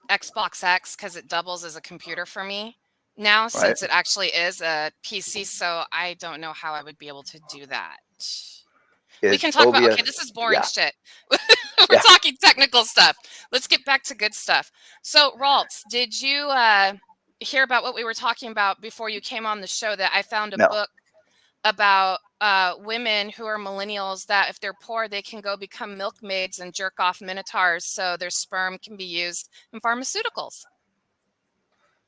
Xbox X because it doubles as a computer for me now since it actually is a PC. So I don't know how I would be able to do that. We can talk about, okay, this is boring shit. We're talking technical stuff. Let's get back to good stuff. So Raltz, did you hear about what we were talking about before you came on the show, that I found a book about women who are millennials that if they're poor, they can go become milkmaids and jerk off minotaurs so their sperm can be used in pharmaceuticals.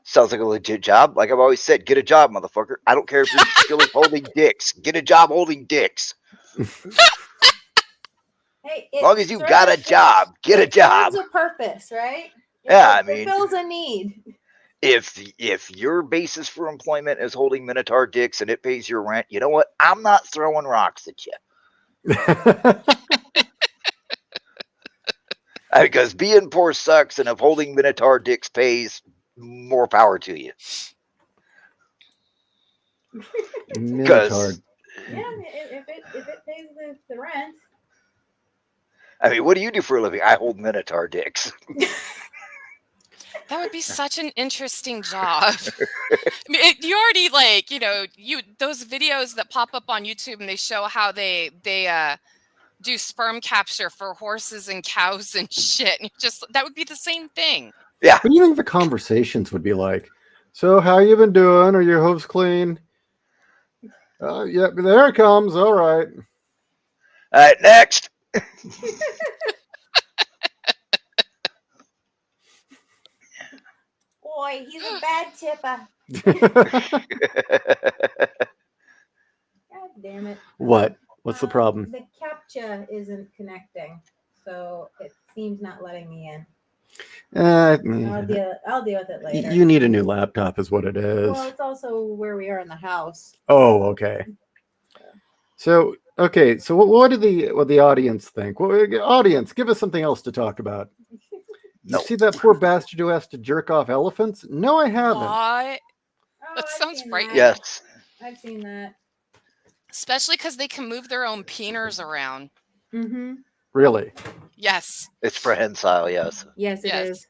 Sounds like a legit job. Like I've always said, get a job, motherfucker. I don't care if you're skilled at holding dicks. Get a job holding dicks. Hey, as long as you got a job, get a job. It serves a purpose, right? I mean, it fills a need. If your basis for employment is holding minotaur dicks and it pays your rent, you know what? I'm not throwing rocks at you. Because being poor sucks, and if holding minotaur dicks pays, more power to you. Minotaur. Yeah, if it pays the rent. I mean, what do you do for a living? I hold minotaur dicks. That would be such an interesting job. I mean, you already those videos that pop up on YouTube and they show how they do sperm capture for horses and cows and shit. And that would be the same thing. Yeah. What do you think the conversations would be like? So, how you been doing? Are your hooves clean? Yeah, there it comes. All right. All right, next. Boy, he's a bad tipper. God damn it. What? What's the problem? The CAPTCHA isn't connecting, so it seems not letting me in. I'll deal with it later. You need a new laptop is what it is. Well, it's also where we are in the house. Oh, okay. So, okay. So what do the audience think? Well, audience, give us something else to talk about. No. You see that poor bastard who has to jerk off elephants? No, I haven't. That I've sounds seen frightening. that. Yes. I've seen that. Especially because they can move their own peeners around. Mm-hmm. Really? Yes. It's prehensile, yes. Yes, it is.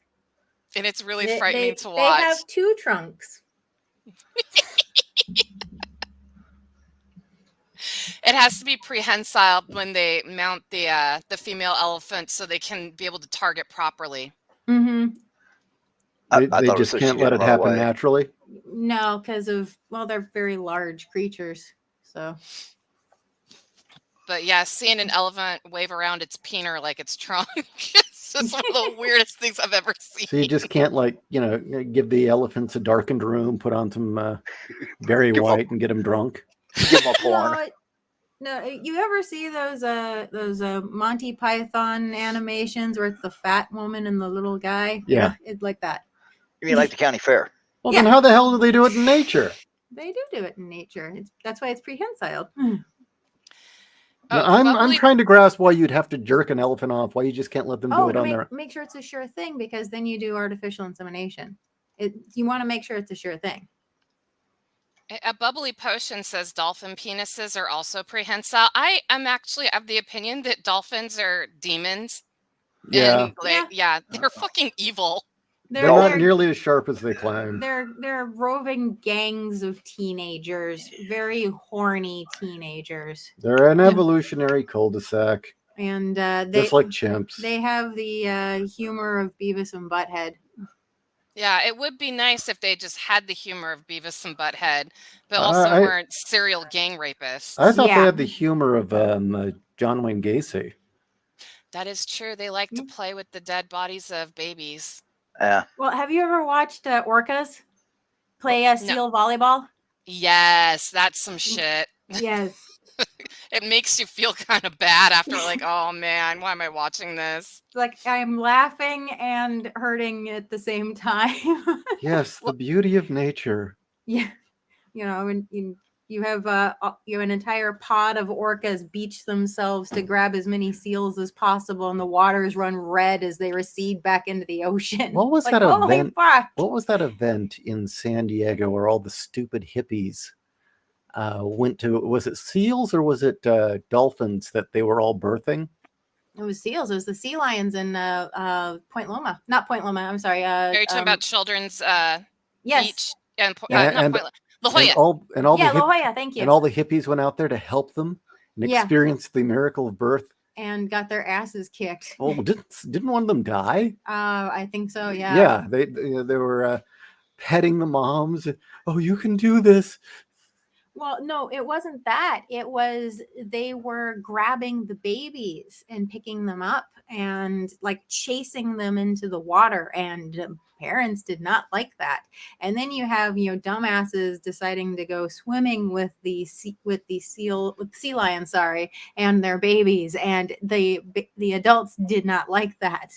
And it's really frightening to watch. They have two trunks. It has to be prehensile when they mount the female elephant so they can be able to target properly. Mm-hmm. They just can't let it happen naturally? No, because they're very large creatures. So. But yeah, seeing an elephant wave around its peener like its trunk is just one of the weirdest things I've ever seen. So you just can't give the elephants a darkened room, put on some Barry White and get them drunk? Give them a porn. No, you ever see those Monty Python animations where it's the fat woman and the little guy? Yeah. It's like that. You mean like the county fair? Well, then how the hell do they do it in nature? They do it in nature. That's why it's prehensile. Now, I'm trying to grasp why you'd have to jerk an elephant off. Why you just can't let them do it on their. Make sure it's a sure thing, because then you do artificial insemination. You want to make sure it's a sure thing. A bubbly potion says dolphin penises are also prehensile. I am actually of the opinion that dolphins are demons. Yeah. And they're fucking evil. They're not nearly as sharp as they claim. They're roving gangs of teenagers, very horny teenagers. They're an evolutionary cul-de-sac. And just like chimps. They have the humor of Beavis and Butthead. Yeah, it would be nice if they just had the humor of Beavis and Butthead, but also weren't serial gang rapists. I thought they had the humor of John Wayne Gacy. That is true. They like to play with the dead bodies of babies. Yeah. Well, have you ever watched orcas play seal volleyball? Yes, that's some shit. Yes. It makes you feel kind of bad after, like, oh man, why am I watching this? Like, I'm laughing and hurting at the same time. Yes, the beauty of nature. Yeah, and you have an entire pod of orcas beach themselves to grab as many seals as possible, and the waters run red as they recede back into the ocean. What was that event? What was that event in San Diego where all the stupid hippies went to, was it seals or was it dolphins that they were all birthing? It was seals. It was the sea lions in Point Loma. Not Point Loma. I'm sorry. Are you talking about Children's yes. Beach and And, not and, Point La Jolla? and all yeah, the La Jolla. Thank you. and all the hippies went out there to help them and Yeah. experience the miracle of birth. And got their asses kicked. Oh, didn't one of them die? I think so. Yeah. Yeah, they were petting the moms. Oh, you can do this. Well, no, it wasn't that. It was they were grabbing the babies and picking them up and like chasing them into the water, and parents did not like that. And then you have, dumbasses deciding to go swimming with the sea lion, sorry, and their babies, and the adults did not like that.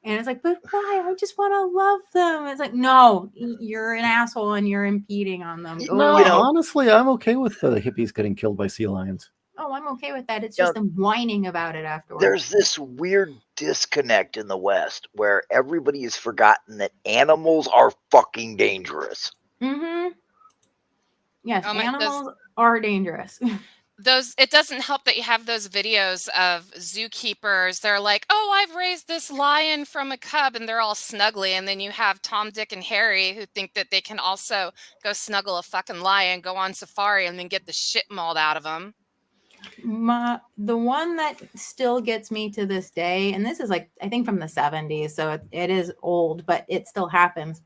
And it's like, but why? I just want to love them. It's like, no, you're an asshole and you're impeding on them. Go No, away. honestly, I'm okay with the hippies getting killed by sea lions. Oh, I'm okay with that. It's just them whining about it afterwards. There's this weird disconnect in the West where everybody has forgotten that animals are fucking dangerous. Mm-hmm. Yes, animals are dangerous. It doesn't help that you have those videos of zookeepers. They're like, oh, I've raised this lion from a cub, and they're all snuggly. And then you have Tom, Dick, and Harry who think that they can also go snuggle a fucking lion, go on safari, and then get the shit mauled out of them. The one that still gets me to this day, and this is like, I think from the 70s, so it is old, but it still happens,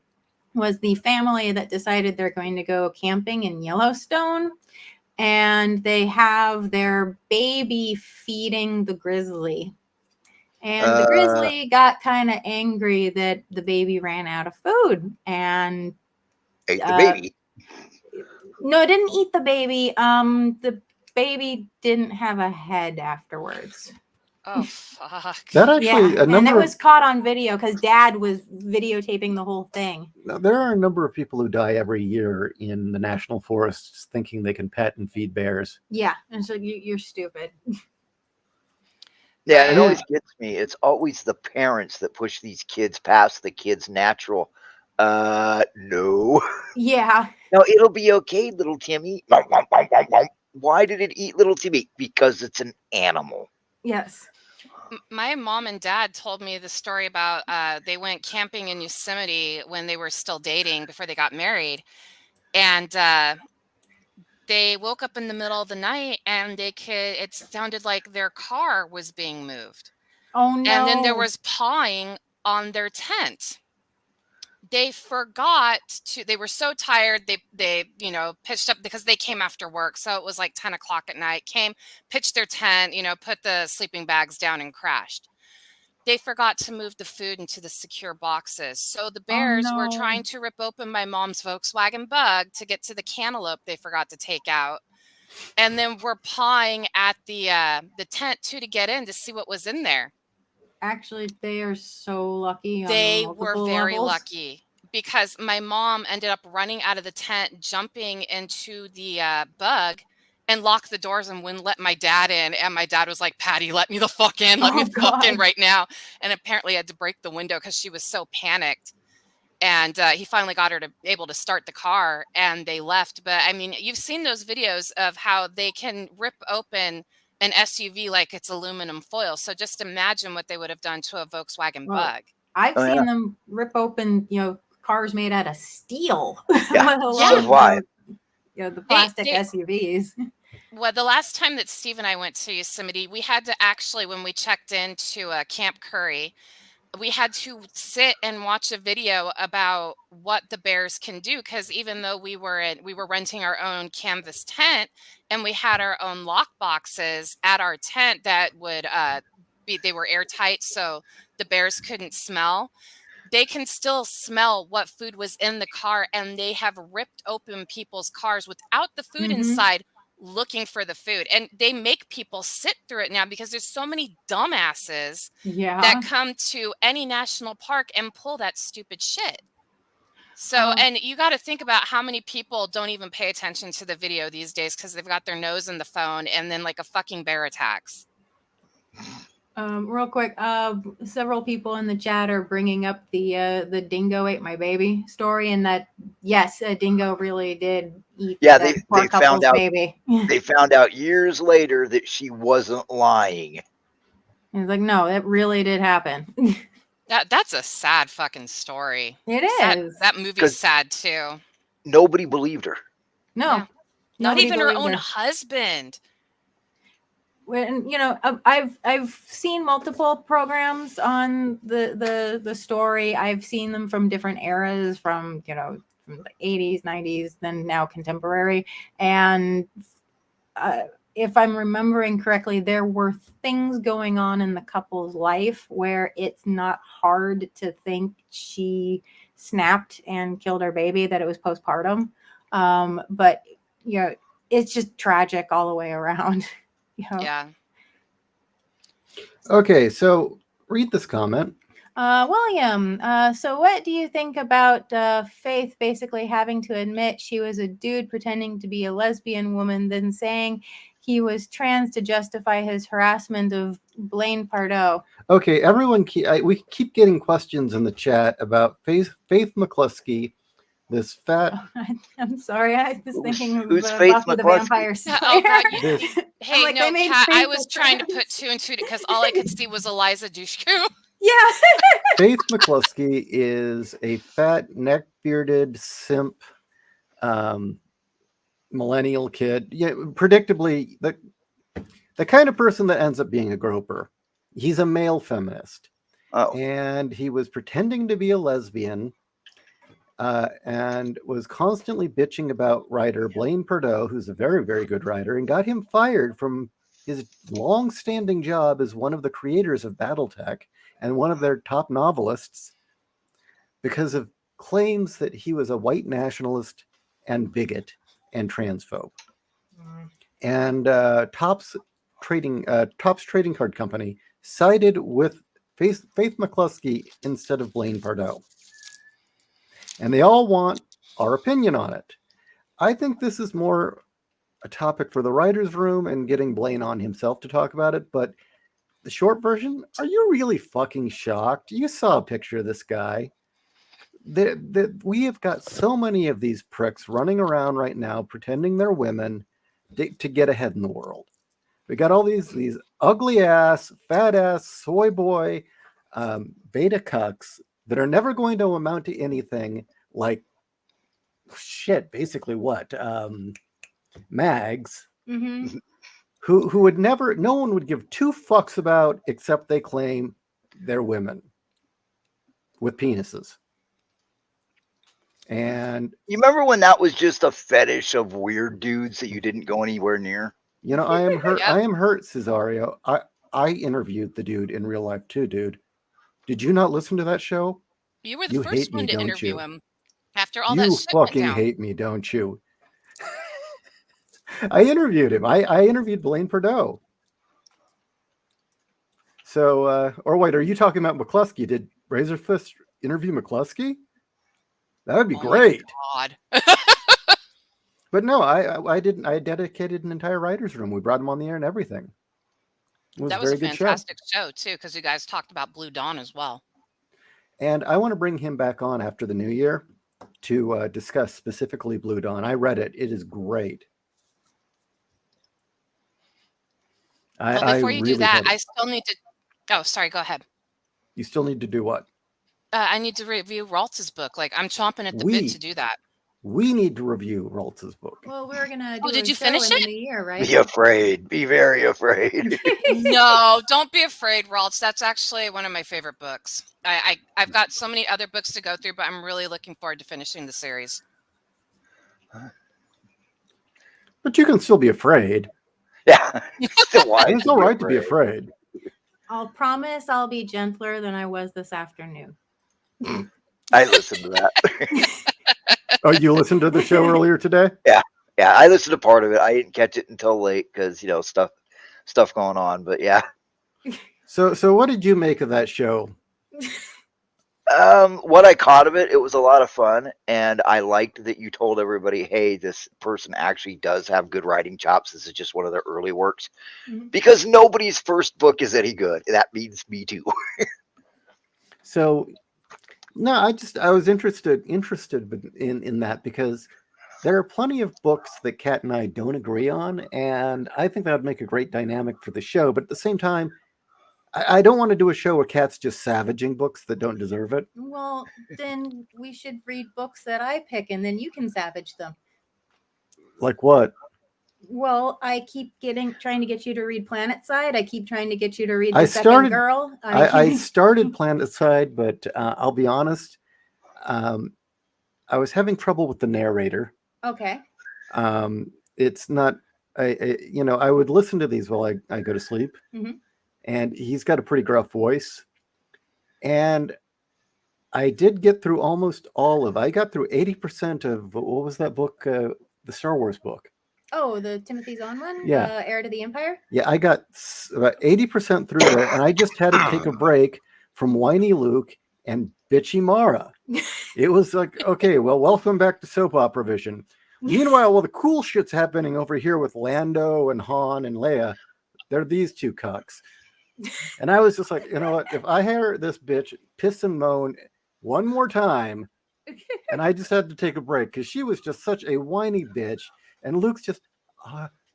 was the family that decided they're going to go camping in Yellowstone. And they have their baby feeding the grizzly. And the grizzly got kind of angry that the baby ran out of food and ate the baby. No, it didn't eat the baby. The baby didn't have a head afterwards. Oh, fuck. That actually, and it was caught on video because Dad was videotaping the whole thing. There are a number of people who die every year in the national forests thinking they can pet and feed bears. Yeah, and so you're stupid. Yeah, it always gets me. It's always the parents that push these kids past the kids' natural. No. Yeah. No, it'll be okay, little Timmy. Why did it eat little Timmy? Because it's an animal. Yes. My mom and dad told me the story about they went camping in Yosemite when they were still dating before they got married. And they woke up in the middle of the night and it sounded like their car was being moved. Oh, no. And then there was pawing on their tent. They forgot to, they were so tired. They pitched up because they came after work. So it was like 10 o'clock at night, pitched their tent, put the sleeping bags down and crashed. They forgot to move the food into the secure boxes. So the bears were trying to rip open my mom's Volkswagen Bug to get to the cantaloupe they forgot to take out. And then we're pawing at the tent too to get in to see what was in there. Actually, they are so lucky. They were very lucky because my mom ended up running out of the tent, jumping into the bug, and locked the doors and wouldn't let my dad in. And my dad was like, Patty, let me the fuck in. Let me the fuck in right now. And apparently had to break the window because she was so panicked. And he finally got her able to start the car and they left. But I mean, you've seen those videos of how they can rip open an SUV like it's aluminum foil. So just imagine what they would have done to a Volkswagen Bug. I've seen them rip open, cars made out of steel. Yeah, so why? The plastic SUVs. Well, the last time that Steve and I went to Yosemite, we had to actually, when we checked into Camp Curry, we had to sit and watch a video about what the bears can do. Because even though we were renting our own canvas tent and we had our own lock boxes at our tent that would they were airtight, so the bears couldn't smell. They can still smell what food was in the car, and they have ripped open people's cars without the food inside, looking for the food. And they make people sit through it now because there's so many dumbasses that come to any national park and pull that stupid shit. So, and you got to think about how many people don't even pay attention to the video these days because they've got their nose in the phone and then like a fucking bear attacks. Real quick, several people in the chat are bringing up the dingo ate my baby story, and that yes, a dingo really did eat that poor couple's baby. They found out years later that she wasn't lying. He's like, no, it really did happen. That's a sad fucking story. It is. That movie's sad too. Nobody believed her. No, Yeah. Not even her own her. husband. When I've seen multiple programs on the story. I've seen them from different eras, from from the 80s, 90s, then now contemporary. And if I'm remembering correctly, there were things going on in the couple's life where it's not hard to think she snapped and killed her baby, that it was postpartum. But it's just tragic all the way around. Yeah. Okay, so read this comment. William, so what do you think about Faith basically having to admit she was a dude pretending to be a lesbian woman, then saying he was trans to justify his harassment of Blaine Pardoe? Okay, everyone, we keep getting questions in the chat about Faith McCluskey, this fat. I'm sorry, I was thinking of who's Buffy Faith the McCluskey? Vampire Slayer. Oh God! Hey, like, no, Kat, I was trying to trans. put two and two because all I could see was Eliza Dushku. Yeah. Faith McCluskey is a fat, neck-bearded simp, millennial kid. Yeah, predictably, the kind of person that ends up being a groper. He's a male feminist. Oh. And he was pretending to be a lesbian, and was constantly bitching about writer Blaine Pardoe, who's a very, very good writer, and got him fired from his long-standing job as one of the creators of BattleTech and one of their top novelists, because of claims that he was a white nationalist and bigot and transphobe. And Topps Trading Card Company sided with Faith McCluskey instead of Blaine Pardoe. And they all want our opinion on it. I think this is more a topic for the writer's room and getting Blaine on himself to talk about it. But the short version, are you really fucking shocked? You saw a picture of this guy. We have got so many of these pricks running around right now pretending they're women to get ahead in the world. We got all these ugly ass, fat ass, soy boy, beta cucks that are never going to amount to anything like shit. Basically, what mags, who would never, no one would give two fucks about, except they claim they're women with penises. And you remember when that was just a fetish of weird dudes that you didn't go anywhere near? I am hurt. Yep. I am hurt, Cesario. I interviewed the dude in real life too, dude. Did you not listen to that show? You were the first one to interview him. After all that shit fucking went down. hate me, don't you? I interviewed him. I interviewed Blaine Pardoe. So, or wait, are you talking about McCluskey? Did Razorfist interview McCluskey? That would be great. God. But no, I didn't. I dedicated an entire writer's room. We brought him on the air and everything. That was a fantastic show too, because you guys talked about Blue Dawn as well. And I want to bring him back on after the new year to discuss specifically Blue Dawn. I read it. It is great. Well, before you do that, I still need to... Oh, sorry. Go ahead. You still need to do what? I need to review Raltz's book. Like, I'm chomping at the bit to do that. We need to review Raltz's book. Well, we're gonna do did you finish it? In the year, right? Be afraid. Be very afraid. No, don't be afraid, Raltz. That's actually one of my favorite books. I've got so many other books to go through, but I'm really looking forward to finishing the series. But you can still be afraid. Yeah. It's all right to be afraid. I'll promise I'll be gentler than I was this afternoon. I listened to that. Oh, you listened to the show earlier today? Yeah, I listened to part of it. I didn't catch it until late because stuff going on. But yeah. So what did you make of that show? What I caught of it, it was a lot of fun, and I liked that you told everybody, hey, this person actually does have good writing chops. This is just one of their early works. Mhm. Because nobody's first book is any good. That means me too. So, no, I was interested in that because there are plenty of books that Kat and I don't agree on, and I think that would make a great dynamic for the show. But at the same time, I don't want to do a show where Kat's just savaging books that don't deserve it. Well, then we should read books that I pick, and then you can savage them. Like what? Well, I keep trying to get you to read Planet Side. I keep trying to get you to read I The Second started- Girl. I started Planet Side, but I'll be honest, I was having trouble with the narrator. Okay. It's not, I would listen to these while I go to sleep, Mhm. and he's got a pretty gruff voice. And I did get through almost all of. I got through 80% of what was that book? The Star Wars book. Oh, the Timothy Zahn one? Yeah. Heir to the Empire? Yeah, I got about 80% through there, and I just had to take a break from whiny Luke and bitchy Mara. It was like, okay, well, welcome back to Soap Opera Vision. Meanwhile, the cool shit's happening over here with Lando and Han and Leia. They're these two cucks. And I was just like, you know what? If I hear this bitch piss and moan one more time, and I just had to take a break because she was just such a whiny bitch. And Luke's just,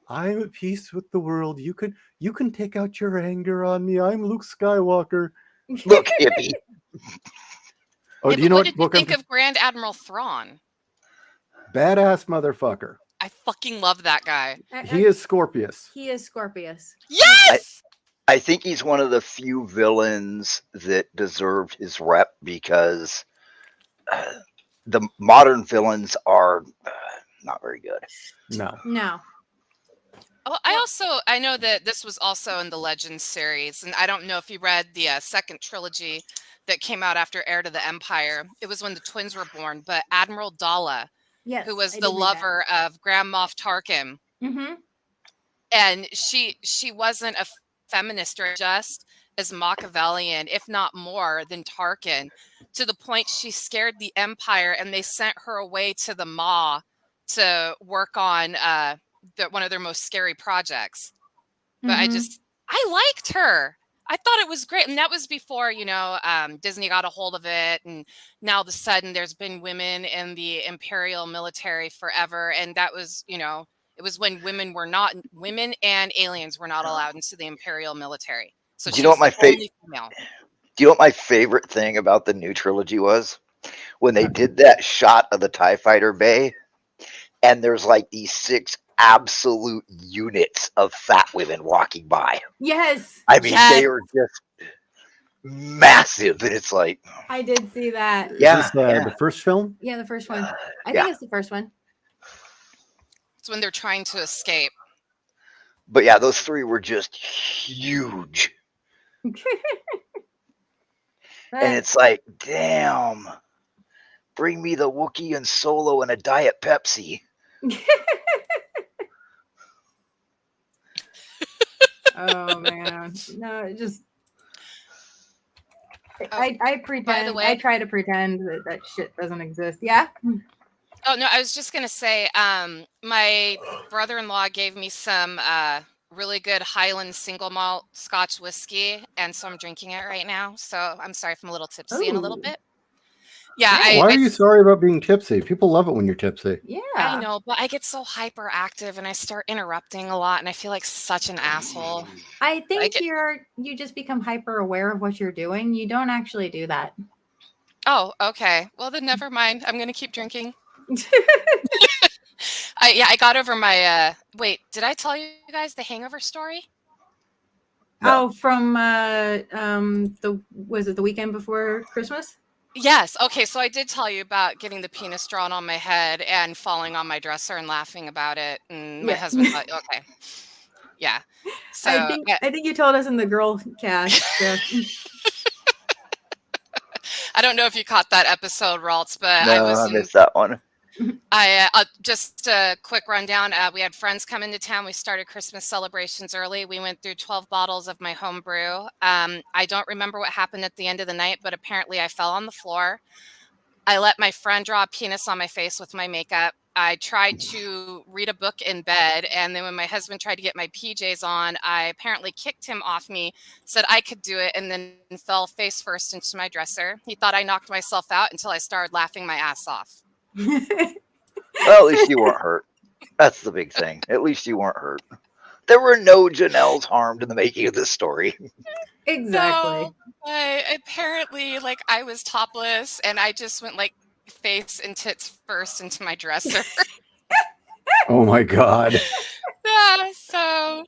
I'm at peace with the world. You can take out your anger on me. I'm Luke Skywalker. Look, hippie. Oh, Yeah, do you but know what what did you book think of Grand Admiral Thrawn? Badass motherfucker. I fucking love that guy. He is Scorpius. He is Scorpius. Yes! I think he's one of the few villains that deserved his rep because the modern villains are not very good. No. No. Oh, I know that this was also in the Legends series, and I don't know if you read the second trilogy that came out after Heir to the Empire. It was when the twins were born, but Admiral Dala, Yes. who was I the did read that. lover of Grand Moff Tarkin, Mm-hmm. and she wasn't a feminist or just as Machiavellian, if not more, than Tarkin, to the point she scared the Empire, and they sent her away to the Maw to work on one of their most scary projects. But Mhm. I liked her. I thought it was great. And that was before, Disney got a hold of it. And now all of a sudden there's been women in the Imperial military forever. And that was, it was when women and aliens were not allowed into the Imperial military. So Do she you know was what the only female. Do you know what my favorite thing about the new trilogy was? When they did that shot of the TIE Fighter Bay, and there's like these 6 absolute units of fat women walking by. Yes. I mean, Yes. they are just massive, and it's like, I did see that. Is Yeah, this yeah. the first film? Yeah, the first one. I Yeah. think it's the first one. It's when they're trying to escape. but yeah, those 3 were just huge. And it's like, damn, bring me the Wookiee and Solo and a Diet Pepsi. Oh man, no, it just. I pretend. way- I try to pretend that shit doesn't exist. Yeah. Oh, no, I was just going to say, my brother-in-law gave me some really good Highland single malt Scotch whiskey, and so I'm drinking it right now. So I'm sorry if I'm a little tipsy in a little Ooh. bit. Yeah, Hey, Why are you sorry about being tipsy? People love it when you're tipsy. Yeah. I know, but I get so hyperactive and I start interrupting a lot, and I feel like such an asshole. I think Like it- you just become hyper aware of what you're doing. You don't actually do that. Oh, okay. Well, then never mind. I'm going to keep drinking. I got over my wait, did I tell you guys the hangover story? No. Oh, from was it the weekend before Christmas? Yes. Okay, so I did tell you about getting the penis drawn on my head and falling on my dresser and laughing about it, and my Yeah. husband thought, okay. Yeah. So I think you told us in the girl cast. I don't know if you caught that episode, Raltz, but No, I missed that one. Just a quick rundown. We had friends come into town. We started Christmas celebrations early. We went through 12 bottles of my home brew. I don't remember what happened at the end of the night, but apparently I fell on the floor. I let my friend draw a penis on my face with my makeup. I tried to read a book in bed, and then when my husband tried to get my PJs on, I apparently kicked him off me, said I could do it, and then fell face first into my dresser. He thought I knocked myself out until I started laughing my ass off. Well, at least you weren't hurt. That's the big thing. At least you weren't hurt. There were no Janelles harmed in the making of this story. Exactly. No, but apparently, like, I was topless, and I just went, like, face and tits first into my dresser. Oh my God. Yeah, so...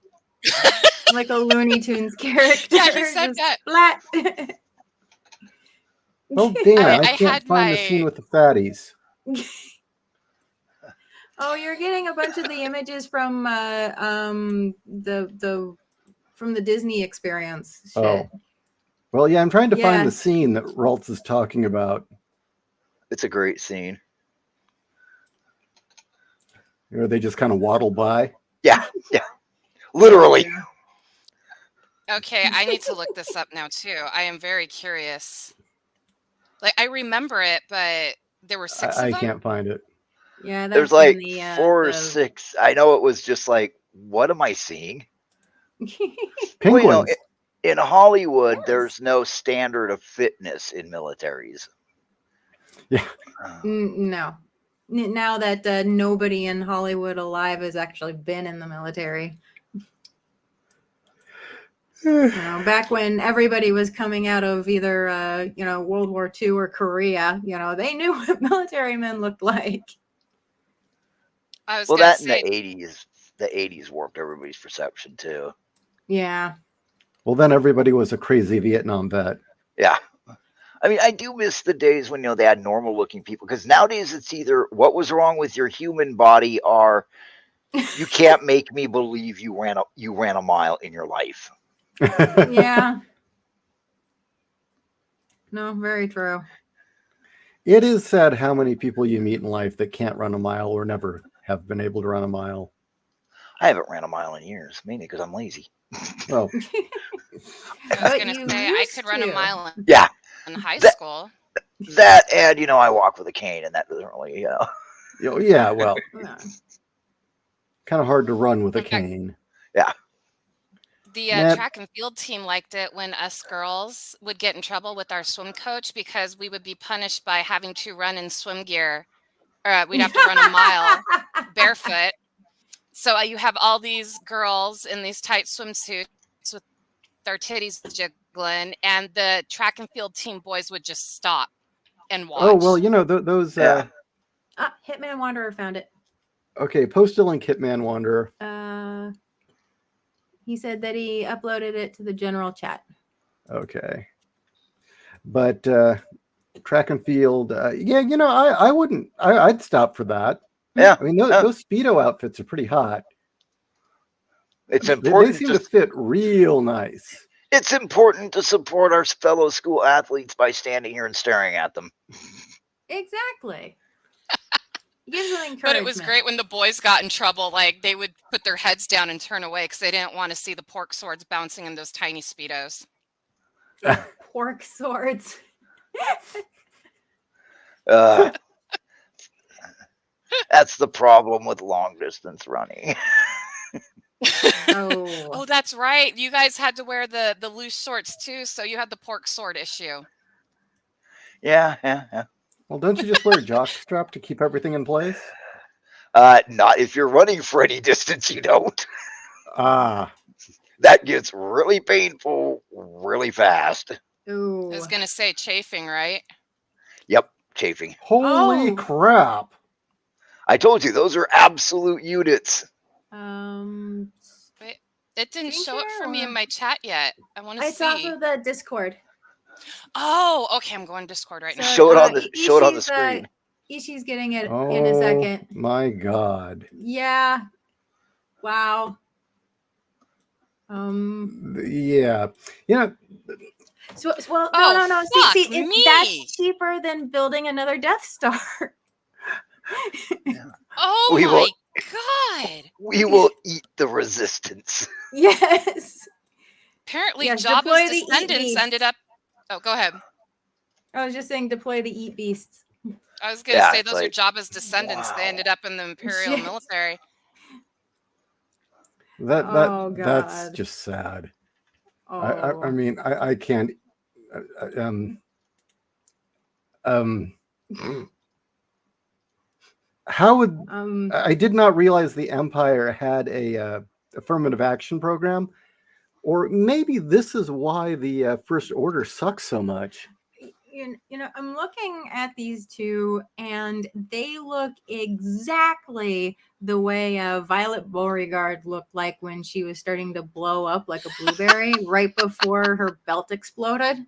Like a Looney Tunes character. Yeah, he said just that. Flat. Oh damn! I I can't had find the scene with the fatties. Oh, you're getting a bunch of the images from from the Disney experience. Shit. Oh. Well, yeah, I'm trying to find Yeah. the scene that Raltz is talking about. It's a great scene. Or they just kind of waddle by. Yeah, yeah. Literally. Okay, I need to look this up now, too. I am very curious. Like, I remember it, but there were 6 of I them? can't find it. Yeah, that's There's like in the, 4 or 6. I know it was just like, what am I seeing? Penguins. Well, in Hollywood, there's no standard of fitness in militaries. Yeah. No. Now that nobody in Hollywood alive has actually been in the military. Back when everybody was coming out of either World War II or Korea, they knew what military men looked like. I was Well, gonna that say, in the 80s warped everybody's perception too. Yeah. Well, then everybody was a crazy Vietnam vet. Yeah. I mean, I do miss the days when they had normal looking people, because nowadays it's either what was wrong with your human body or you can't make me believe you ran a mile in your life. Yeah. No, very true. It is sad how many people you meet in life that can't run a mile or never have been able to run a mile. I haven't ran a mile in years, mainly because I'm lazy. Well, I was gonna say, I could run a mile Yeah. in high school. That and I walk with a cane, and that doesn't really yeah, well, kind of hard to run with a Okay. cane. Yeah. The track and field team liked it when us girls would get in trouble with our swim coach because we would be punished by having to run in swim gear. We'd have to run a mile barefoot. So you have all these girls in these tight swimsuits with their titties jiggling, and the track and field team boys would just stop and watch. Oh, well, those... Hitman Wanderer found it. Okay, post a link, Hitman Wanderer. He said that he uploaded it to the general chat. Okay. But track and field, I wouldn't... I'd stop for that. Yeah. I mean, those Speedo outfits are pretty hot. It's They important seem to fit real nice. It's important to support our fellow school athletes by standing here and staring at them. Exactly. Gives them encouragement. But it was great when the boys got in trouble. Like, they would put their heads down and turn away because they didn't want to see the pork swords bouncing in those tiny Speedos. Pork swords. That's the problem with long distance running. Oh, that's right. You guys had to wear the loose shorts too, so you had the pork sword issue. Yeah. Well, don't you just wear a jock strap to keep everything in place? Not if you're running for any distance, you don't. Ah. That gets really painful really fast. Ooh. I was going to say chafing, right? Yep, chafing. Holy crap. I told you, those are absolute units. Wait, it didn't show up for me in my chat yet. I want to see. It's off of the Discord. Oh, okay. I'm going Discord right now. Show it on the screen. Ishi's getting it in a second. My God. Yeah. Wow. Yeah. So well, Oh, no. fuck See, me. that's cheaper than building another Death Star. Oh We my will- god! We will eat the resistance. Yes. Apparently, Yes, Jabba's deploy the eat descendants ended beasts. up. Oh, go ahead. I was just saying deploy the eat beasts. I was gonna Yeah, say it's those are like, Jabba's descendants. They wow. ended up in the Imperial Shit. military. Oh, That's God. just sad. Oh. I mean, I can't. How would I did not realize the Empire had a affirmative action program, or maybe this is why the First Order sucks so much. You know, I'm looking at these two, and they look exactly the way Violet Beauregard looked like when she was starting to blow up like a blueberry right before her belt exploded.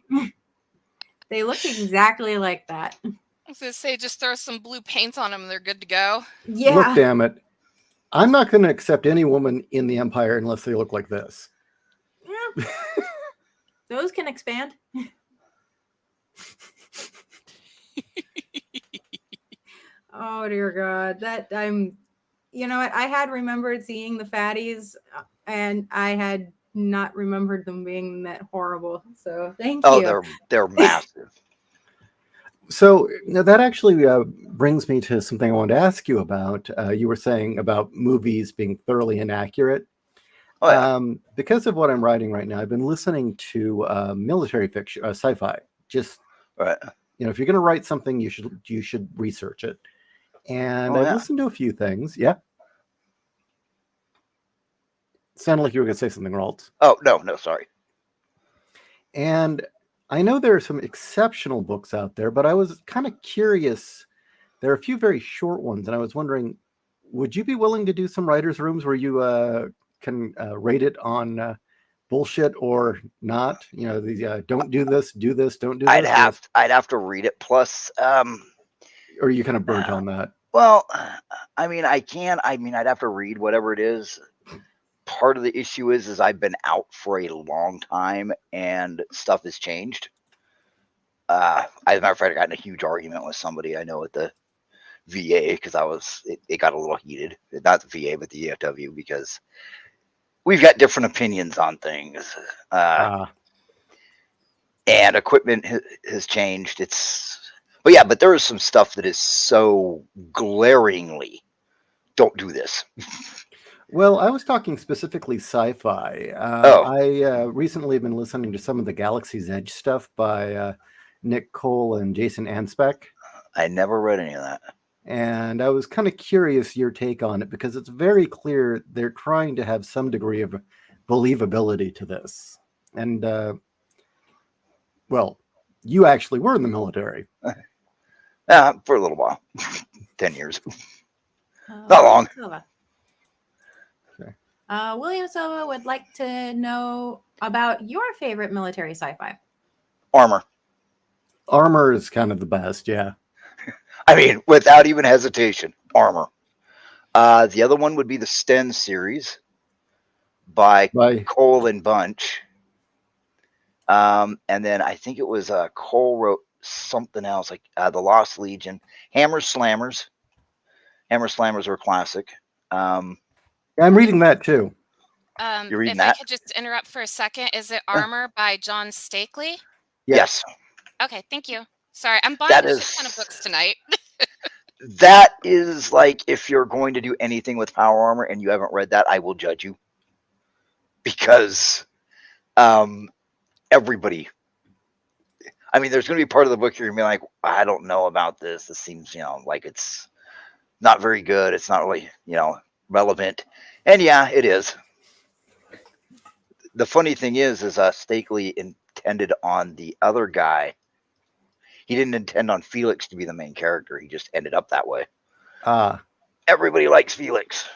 They look exactly like that. I was gonna say, just throw some blue paint on them, and they're good to go. Yeah. Look, damn it. I'm not going to accept any woman in the Empire unless they look like this. Yeah. Those can expand. Oh dear God, that you know what? I had remembered seeing the fatties, and I had not remembered them being that horrible. So thank you. Oh, they're massive. So now that actually brings me to something I wanted to ask you about. You were saying about movies being thoroughly inaccurate. Oh, yeah. Because of what I'm writing right now, I've been listening to military fiction, sci-fi. Just Right. if you're going to write something, you should research it. And I've yeah. listened to a few things. Yeah. Sounded like you were going to say something, Ralt. Oh, no, sorry. And I know there are some exceptional books out there, but I was kind of curious. There are a few very short ones, and I was wondering, would you be willing to do some writers' rooms where you can rate it on bullshit or not? The don't do this, do this, don't do this. I'd have to read it. Plus, or are you kind of burnt on that? Well, I mean, I can. I mean, I'd have to read whatever it is. Part of the issue is I've been out for a long time and stuff has changed. As a matter of fact, I got in a huge argument with somebody I know at the VA because it got a little heated. Not the VA, but the EFW, because we've got different opinions on things. And equipment has changed. But there is some stuff that is so glaringly, don't do this. Well, I was talking specifically sci-fi. I recently have been listening to some of the Galaxy's Edge stuff by Nick Cole and Jason Anspec. I never read any of that. And I was kind of curious your take on it, because it's very clear they're trying to have some degree of believability to this. And, well, you actually were in the military. For a little while. 10 years. Not long. Okay. William Silva would like to know about your favorite military sci-fi. Armor. Armor is kind of the best, yeah. I mean, without even hesitation, Armor. The other one would be the Sten series by Cole and Bunch. And then I think it was Cole wrote something else, like The Lost Legion. Hammer Slammers. Hammer Slammers were a classic. I'm reading that too. You're reading if that? I could just interrupt for a second, is it Armor by John Stakely? Yes. Okay, thank you. Sorry, I'm buying That a is- shit ton of books tonight. That is like, if you're going to do anything with Power Armor and you haven't read that, I will judge you. Because everybody, I mean, there's going to be part of the book you're going to be like, I don't know about this. This seems, like it's not very good. It's not really, relevant. And yeah, it is. The funny thing is Stakely intended on the other guy. He didn't intend on Felix to be the main character. He just ended up that way. Everybody likes Felix.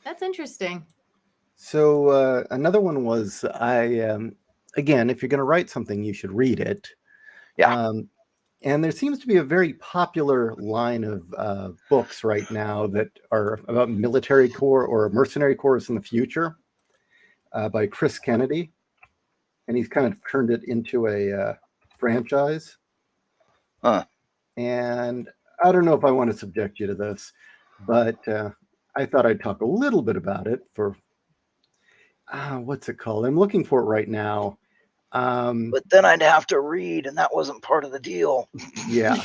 That's interesting. So another one was, again, if you're going to write something, you should read it. Yeah. And there seems to be a very popular line of books right now that are about military corps or mercenary corps in the future by Chris Kennedy. And he's kind of turned it into a franchise. Huh. And I don't know if I want to subject you to this, but I thought I'd talk a little bit about it for what's it called? I'm looking for it right now. But then I'd have to read, and that wasn't part of the deal. Yeah.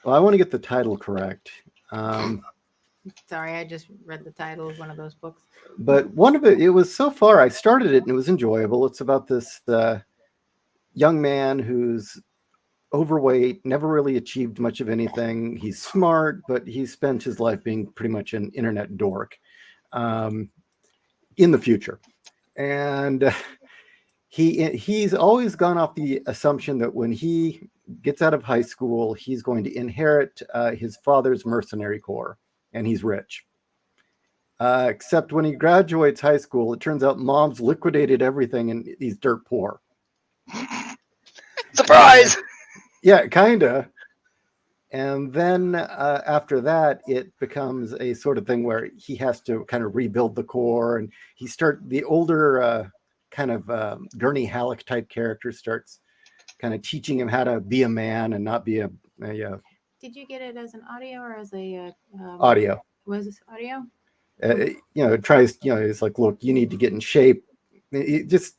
Well, I want to get the title correct. Sorry, I just read the title of one of those books. But one of it was so far, I started it and it was enjoyable. It's about this young man who's overweight, never really achieved much of anything. He's smart, but he spent his life being pretty much an internet dork in the future. And he's always gone off the assumption that when he gets out of high school, he's going to inherit his father's mercenary corps, and he's rich. Except when he graduates high school, it turns out mom's liquidated everything and he's dirt poor. Surprise! Yeah, kind of. And then after that, it becomes a sort of thing where he has to kind of rebuild the core, and the older kind of Gurney Halleck type character starts kind of teaching him how to be a man and not be a Did you get it as an audio or as a audio. Was this audio? It tries, it's like, look, you need to get in shape. He's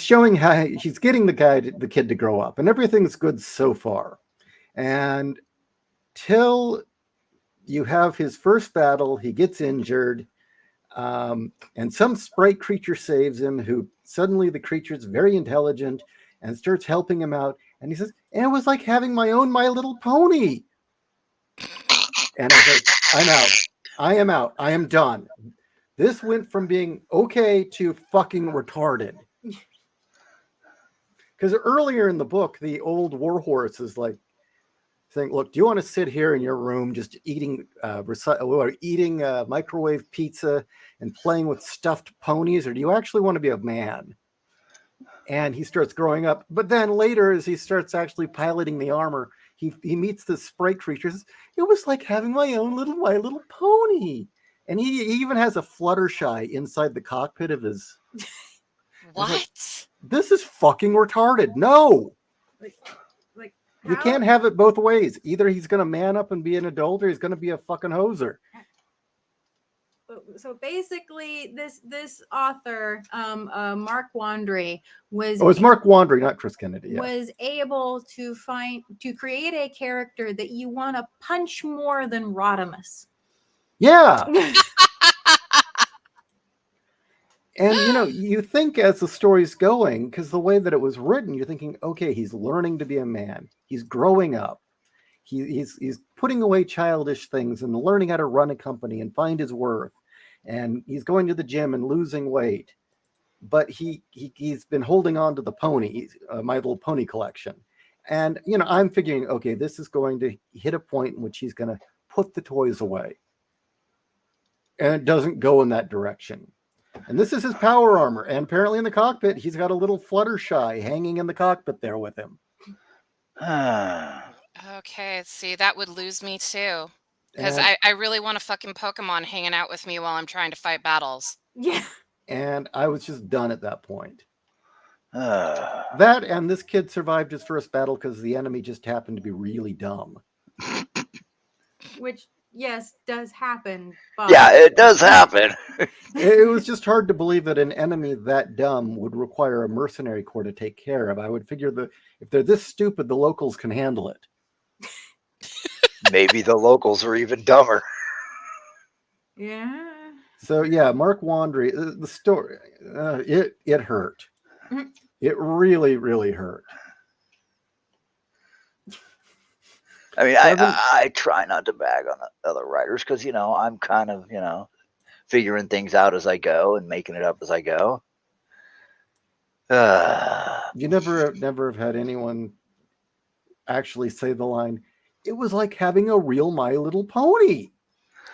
showing how he's getting the kid to grow up, and everything's good so far. And till you have his first battle, he gets injured, and some sprite creature saves him, who suddenly the creature's very intelligent and starts helping him out. And he says, and it was like having my own My Little Pony. And I was like, I'm out. I am out. I am done. This went from being okay to fucking retarded. Because earlier in the book, the old warhorse is like saying, look, do you want to sit here in your room just eating microwave pizza and playing with stuffed ponies, or do you actually want to be a man? And he starts growing up. But then later, as he starts actually piloting the armor, he meets the sprite creatures. It was like having my little pony. And he even has a Fluttershy inside the cockpit of his... What? Like, this is fucking retarded. No. Like you can't have it both ways. Either he's going to man up and be an adult, or he's going to be a fucking hoser. So basically, this author, Mark Wandry, was... Oh, it's Mark Wandry, not Chris Kennedy. Yeah. Was able to create a character that you want to punch more than Rodimus. Yeah. And, you think as the story's going, because the way that it was written, you're thinking, okay, he's learning to be a man. He's growing up. He's putting away childish things and learning how to run a company and find his worth. And he's going to the gym and losing weight. But he's been holding on to the pony, My Little Pony collection. And, I'm figuring, okay, this is going to hit a point in which he's going to put the toys away. And it doesn't go in that direction. And this is his power armor. And apparently in the cockpit, he's got a little Fluttershy hanging in the cockpit there with him. Okay, see, that would lose me too. Because I really want a fucking Pokemon hanging out with me while I'm trying to fight battles. Yeah. And I was just done at that point. That and this kid survived his first battle because the enemy just happened to be really dumb. Which... Yes, does happen. But... Yeah, it does happen. It was just hard to believe that an enemy that dumb would require a mercenary corps to take care of. I would figure that if they're this stupid, the locals can handle it. Maybe the locals are even dumber. Yeah. So yeah, Mark Wandry, the story, it hurt. Mm-hmm. It really, really hurt. I mean, I try not to bag on other writers because, I'm kind of, figuring things out as I go and making it up as I go. You never have had anyone actually say the line, it was like having a real My Little Pony.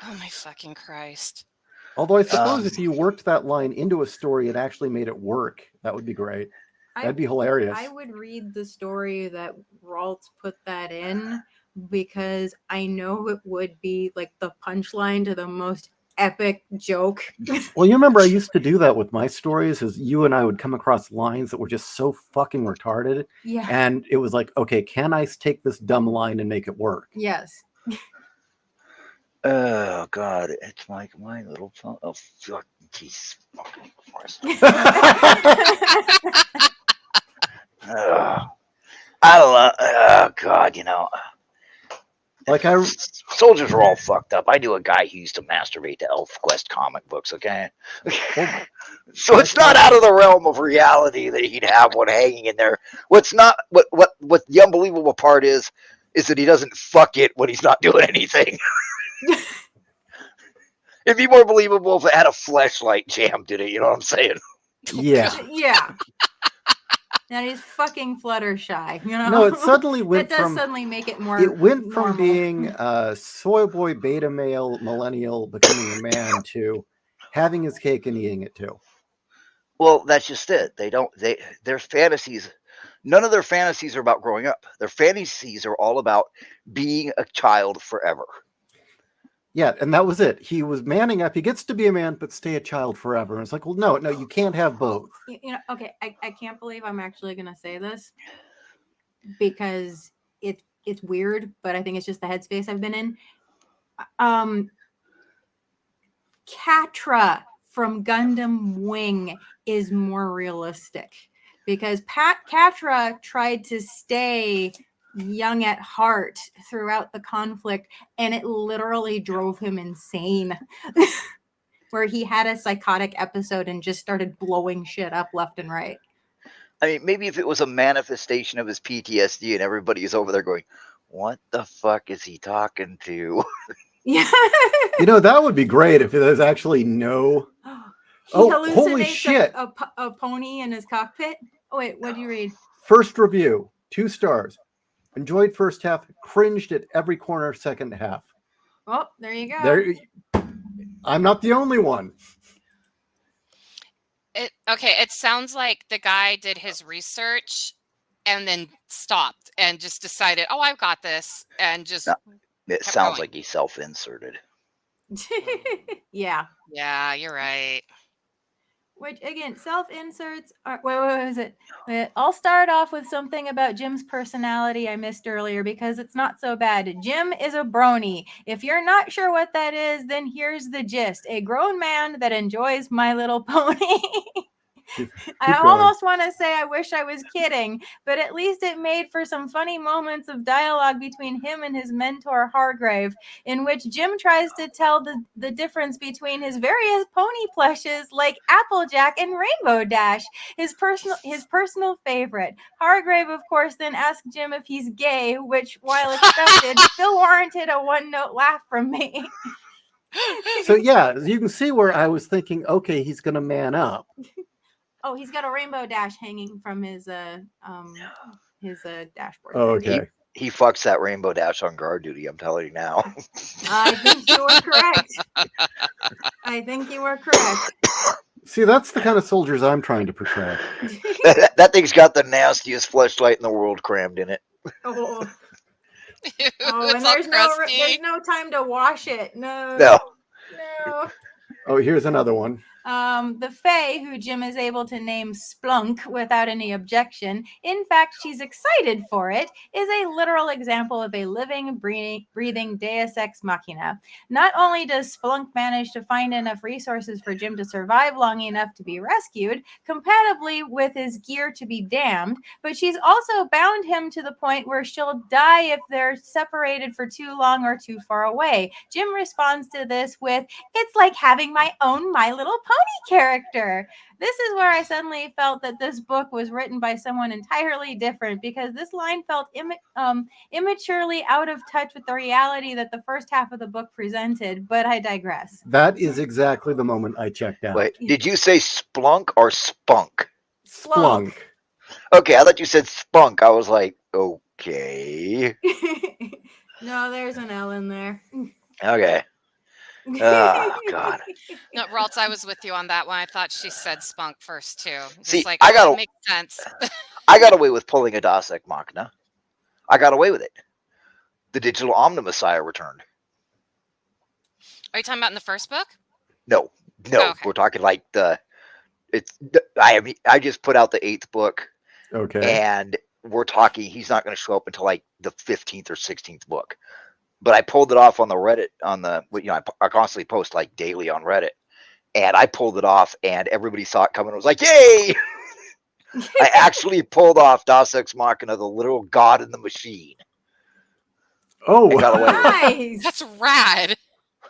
Oh my fucking Christ. Although I suppose if you worked that line into a story and actually made it work, that would be great. That'd be hilarious. I would read the story that Raltz put that in, because I know it would be like the punchline to the most epic joke. Well, you remember I used to do that with my stories, is you and I would come across lines that were just so fucking retarded. Yeah. And it was like, okay, can I take this dumb line and make it work? Yes. Oh God, it's like my little phone. Oh fuck, Jesus fucking Christ! I love. Oh God, Like soldiers are all fucked up. I knew a guy who used to masturbate to ElfQuest comic books. Okay, so it's not out of the realm of reality that he'd have one hanging in there. What the unbelievable part is that he doesn't fuck it when he's not doing anything. It'd be more believable if it had a fleshlight jammed in it. You know what I'm saying? Yeah. Yeah. Now he's fucking Fluttershy, No, it suddenly went that does from suddenly make it more. it went from normal. being a soy boy beta male millennial becoming a man to having his cake and eating it too. Well, that's just it. Their fantasies, none of their fantasies are about growing up. Their fantasies are all about being a child forever. Yeah, and that was it. He was manning up. He gets to be a man, but stay a child forever. And it's like, well, no, you can't have both. Okay, I can't believe I'm actually gonna say this because it's weird, but I think it's just the headspace I've been in. Catra from Gundam Wing is more realistic because Catra tried to stay young at heart throughout the conflict, and it literally drove him insane. Where he had a psychotic episode and just started blowing shit up left and right. I mean, maybe if it was a manifestation of his PTSD and everybody's over there going, what the fuck is he talking to? Yeah. That would be great if there's actually no... He hallucinates holy shit. A pony in his cockpit. Oh, wait, what'd you read? First review, 2 stars. Enjoyed first half, cringed at every corner second half. Oh, there you go. I'm not the only one. It sounds like the guy did his research and then stopped and just decided, oh, I've got this, and just it sounds like he self-inserted. Yeah. Yeah, you're right. Which, again, self-inserts are... Wait, what was it? I'll start off with something about Jim's personality I missed earlier because it's not so bad. Jim is a brony. If you're not sure what that is, then here's the gist. A grown man that enjoys My Little Pony. I almost want to say I wish I was kidding, but at least it made for some funny moments of dialogue between him and his mentor Hargrave, in which Jim tries to tell the difference between his various pony plushes like Applejack and Rainbow Dash, his personal favorite. Hargrave, of course, then asked Jim if he's gay, which, while expected, still warranted a one-note laugh from me. So yeah, you can see where I was thinking, okay, he's gonna man up. Oh, he's got a Rainbow Dash hanging from his dashboard. Oh, okay. He fucks that Rainbow Dash on guard duty, I'm telling you now. I think you were correct. See, that's the kind of soldiers I'm trying to portray. That thing's got the nastiest fleshlight in the world crammed in it. Oh, It's and all there's no time to wash it. No. No. Oh, here's another one. The Fae, who Jim is able to name Splunk without any objection, in fact, she's excited for it, is a literal example of a living, breathing Deus Ex Machina. Not only does Splunk manage to find enough resources for Jim to survive long enough to be rescued, compatibly with his gear to be damned, but she's also bound him to the point where she'll die if they're separated for too long or too far away. Jim responds to this with, "It's like having my own My Little Pony character." This is where I suddenly felt that this book was written by someone entirely different, because this line felt immaturely out of touch with the reality that the first half of the book presented, but I digress. That is exactly the moment I checked out. Wait, did you say splunk or spunk? Splunk. Okay, I thought you said spunk. I was like, okay. No, there's an L in there. Okay. Oh, God. No, Raltz, I was with you on that one. I thought she said spunk first, too. Just See, like, it makes sense. I got away with pulling a Deus Ex Machina. I got away with it. The digital Omnimessiah returned. Are you talking about in the first book? No, Okay. we're talking like I just put out the 8th book, Okay. and we're talking he's not going to show up until like the 15th or 16th book. But I pulled it off on the Reddit I constantly post like daily on Reddit, and I pulled it off, and everybody saw it coming and was like, "Yay!" I actually pulled off Deus Ex Machina, the literal god in the machine. Oh, I got away with it Nice. That's rad.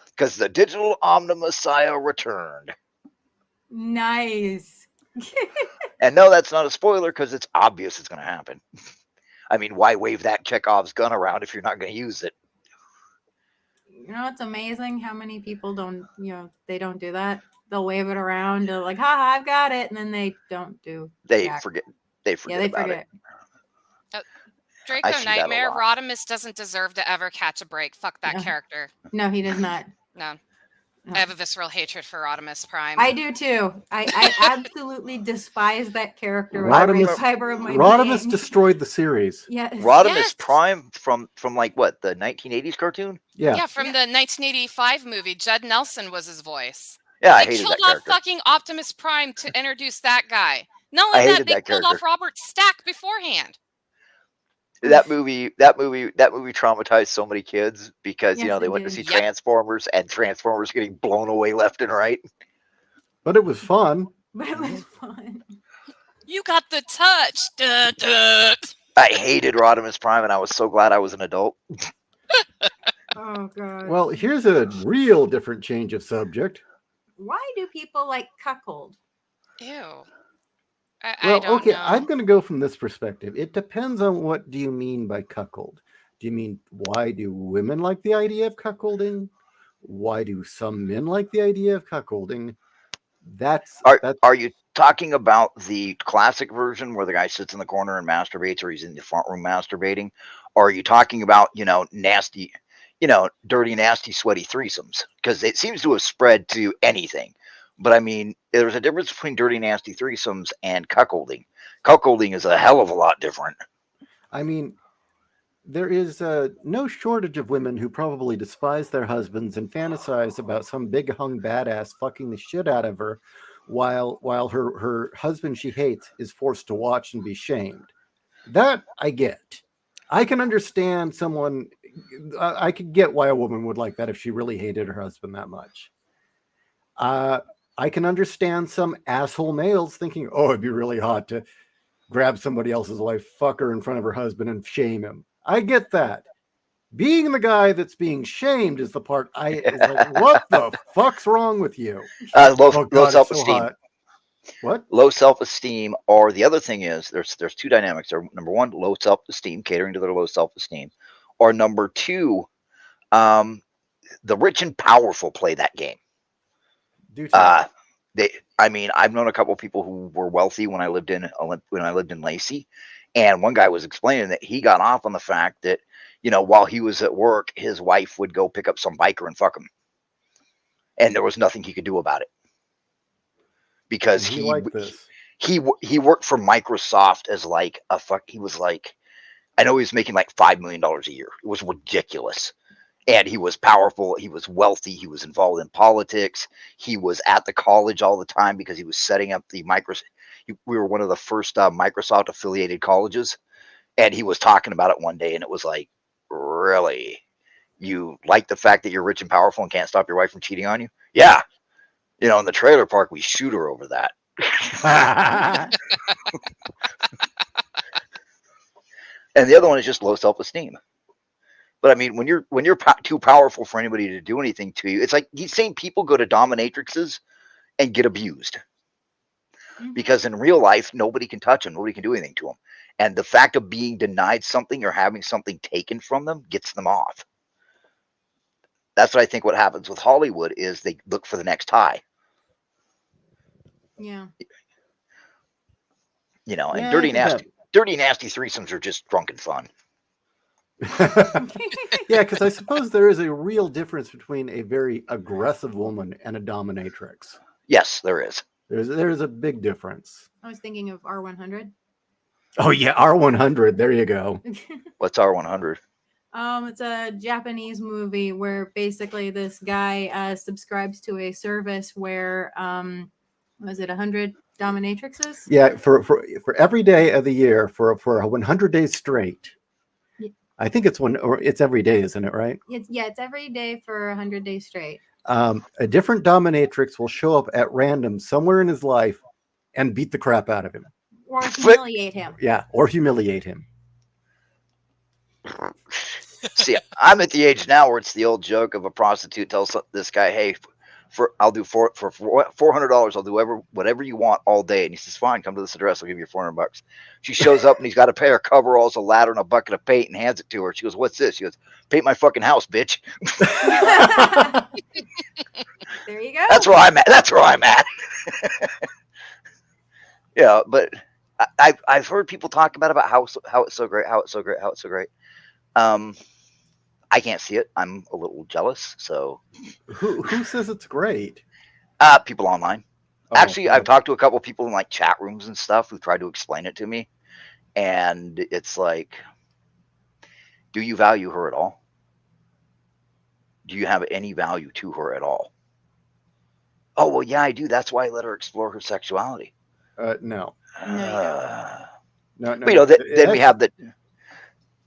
because the digital Omni-Messiah returned. Nice. And no, that's not a spoiler because it's obvious it's going to happen. I mean, why wave that Chekhov's gun around if you're not going to use it? You know, it's amazing how many people don't, they don't do that. They'll wave it around. They're like, haha, I've got it. And then they don't do They jack. forget. Yeah, they about forget. it. Draco see that a Nightmare, lot. Rodimus doesn't deserve to ever catch a break. Fuck that No. character. No, he does not. No. No. I have a visceral hatred for Rodimus Prime. I do too. I absolutely despise that character with Rodimus- every fiber of my Rodimus being. destroyed the series. Yes. Rodimus Yes. Prime from like what, the 1980s cartoon? Yeah. From the 1985 movie, Judd Nelson was his voice. Yeah, I They hated killed that off character. fucking Optimus Prime to introduce that guy. Not I only that, hated they that killed character. off Robert Stack beforehand. That movie traumatized so many kids because Yes, they it went to did. see Yep. Transformers, and Transformers getting blown away left and right. But it was fun. But it was fun. You got the touch. Duh, duh. I hated Rodimus Prime, and I was so glad I was an adult. Oh god. Well, here's a real different change of subject. Why do people like cuckold? Ew. I Well, don't okay, know. I'm going to go from this perspective. It depends on what do you mean by cuckold. Do you mean why do women like the idea of cuckolding? Why do some men like the idea of cuckolding? That's Are you talking about the classic version where the guy sits in the corner and masturbates, or he's in the front room masturbating? Or are you talking about, nasty, dirty, nasty, sweaty threesomes? Because it seems to have spread to anything. But I mean, there's a difference between dirty, nasty threesomes and cuckolding. Cuckolding is a hell of a lot different. I mean, there is no shortage of women who probably despise their husbands and fantasize about some big hung badass fucking the shit out of her while her husband she hates is forced to watch and be shamed. That I get. I can understand someone. I could get why a woman would like that if she really hated her husband that much. I can understand some asshole males thinking, oh, it'd be really hot to grab somebody else's wife, fuck her in front of her husband, and shame him. I get that. Being the guy that's being shamed is the part is like, what the fuck's wrong with you? Low God, self-esteem. so what? Low self-esteem, or the other thing is there's two dynamics. Number one, low self-esteem, catering to their low self-esteem, or number two, the rich and powerful play that game. Do tell. I've known a couple of people who were wealthy when I lived in Lacey, and one guy was explaining that he got off on the fact that while he was at work, his wife would go pick up some biker and fuck him, and there was nothing he could do about it because he liked this. He worked for Microsoft as like he was like, I know he was making like $5 million a year. It was ridiculous. And he was powerful. He was wealthy. He was involved in politics. He was at the college all the time because he was setting up the Microsoft. We were one of the first Microsoft affiliated colleges. And he was talking about it one day. And it was like, really? You like the fact that you're rich and powerful and can't stop your wife from cheating on you? Yeah. In the trailer park, we shoot her over that. And the other one is just low self-esteem. But I mean, when you're too powerful for anybody to do anything to you, it's like he's saying people go to dominatrixes and get abused. Because in real life, nobody can touch them. Nobody can do anything to them. And the fact of being denied something or having something taken from them gets them off. That's what I think what happens with Hollywood is they look for the next high. Yeah. And dirty, nasty threesomes are just drunken fun. Yeah, because I suppose there is a real difference between a very aggressive woman and a dominatrix. Yes, there is. There's a big difference. I was thinking of R100. Oh yeah, R100. There you go. What's R100? It's a Japanese movie where basically this guy subscribes to a service where was it 100 dominatrixes? Yeah, for every day of the year for 100 days straight. Yeah. I think it's every day, isn't it? Right? It's every day for 100 days straight. A different dominatrix will show up at random somewhere in his life and beat the crap out of him. Or humiliate him. Yeah, or humiliate him. See, I'm at the age now where it's the old joke of a prostitute tells this guy, "Hey, I'll do for $400. I'll do whatever you want all day." And he says, "Fine, come to this address. I'll give you $400." She shows up and he's got a pair of coveralls, a ladder, and a bucket of paint, and hands it to her. She goes, "What's this?" She goes, "Paint my fucking house, bitch." There you go. That's where I'm at. That's where I'm at. Yeah, but I've heard people talk about how it's so great, how it's so great, how it's so great. I can't see it. I'm a little jealous. So who says it's great? People online. Oh, Actually, I've talked to a couple of people in like chat rooms and stuff who tried to explain it to me, and it's like, do you value her at all? Do you have any value to her at all? Oh, well, yeah, I do. That's why I let her explore her sexuality. No. No, No. But, you know, then we have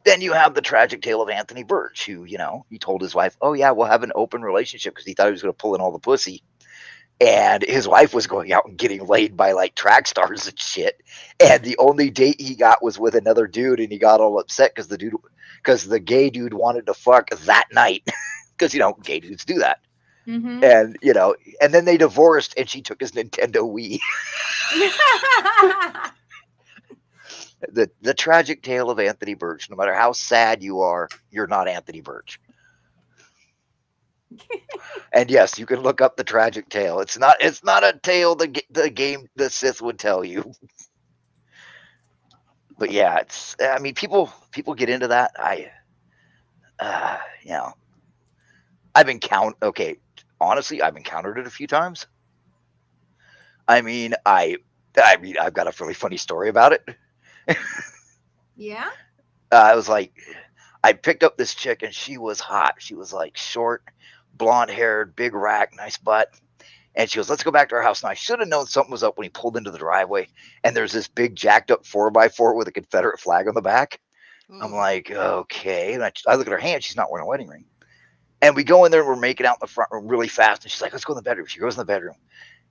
then you have the tragic tale of Anthony Birch, who, you know, he told his wife, "Oh yeah, we'll have an open relationship," because he thought he was going to pull in all the pussy. And his wife was going out and getting laid by like track stars and shit. And the only date he got was with another dude, and he got all upset because the gay dude wanted to fuck that night. Because, you know, gay dudes do that. Mm-hmm. And, you know, and then they divorced and she took his Nintendo Wii. The tragic tale of Anthony Birch. No matter how sad you are, you're not Anthony Birch. And yes, you can look up the tragic tale. It's not a tale the Sith would tell you. But yeah, I mean, people get into that. You know, honestly, I've encountered it a few times. I mean, I've got a really funny story about it. Yeah. I was like, I picked up this chick and she was hot. She was like short, blonde haired, big rack, nice butt. And she goes, "Let's go back to our house." Now, I should have known something was up when he pulled into the driveway and there's this big jacked up 4x4 with a Confederate flag on the back. Ooh. I'm like, okay. And I look at her hand. She's not wearing a wedding ring. And we go in there and we're making out in the front room really fast. And she's like, "Let's go in the bedroom." She goes in the bedroom,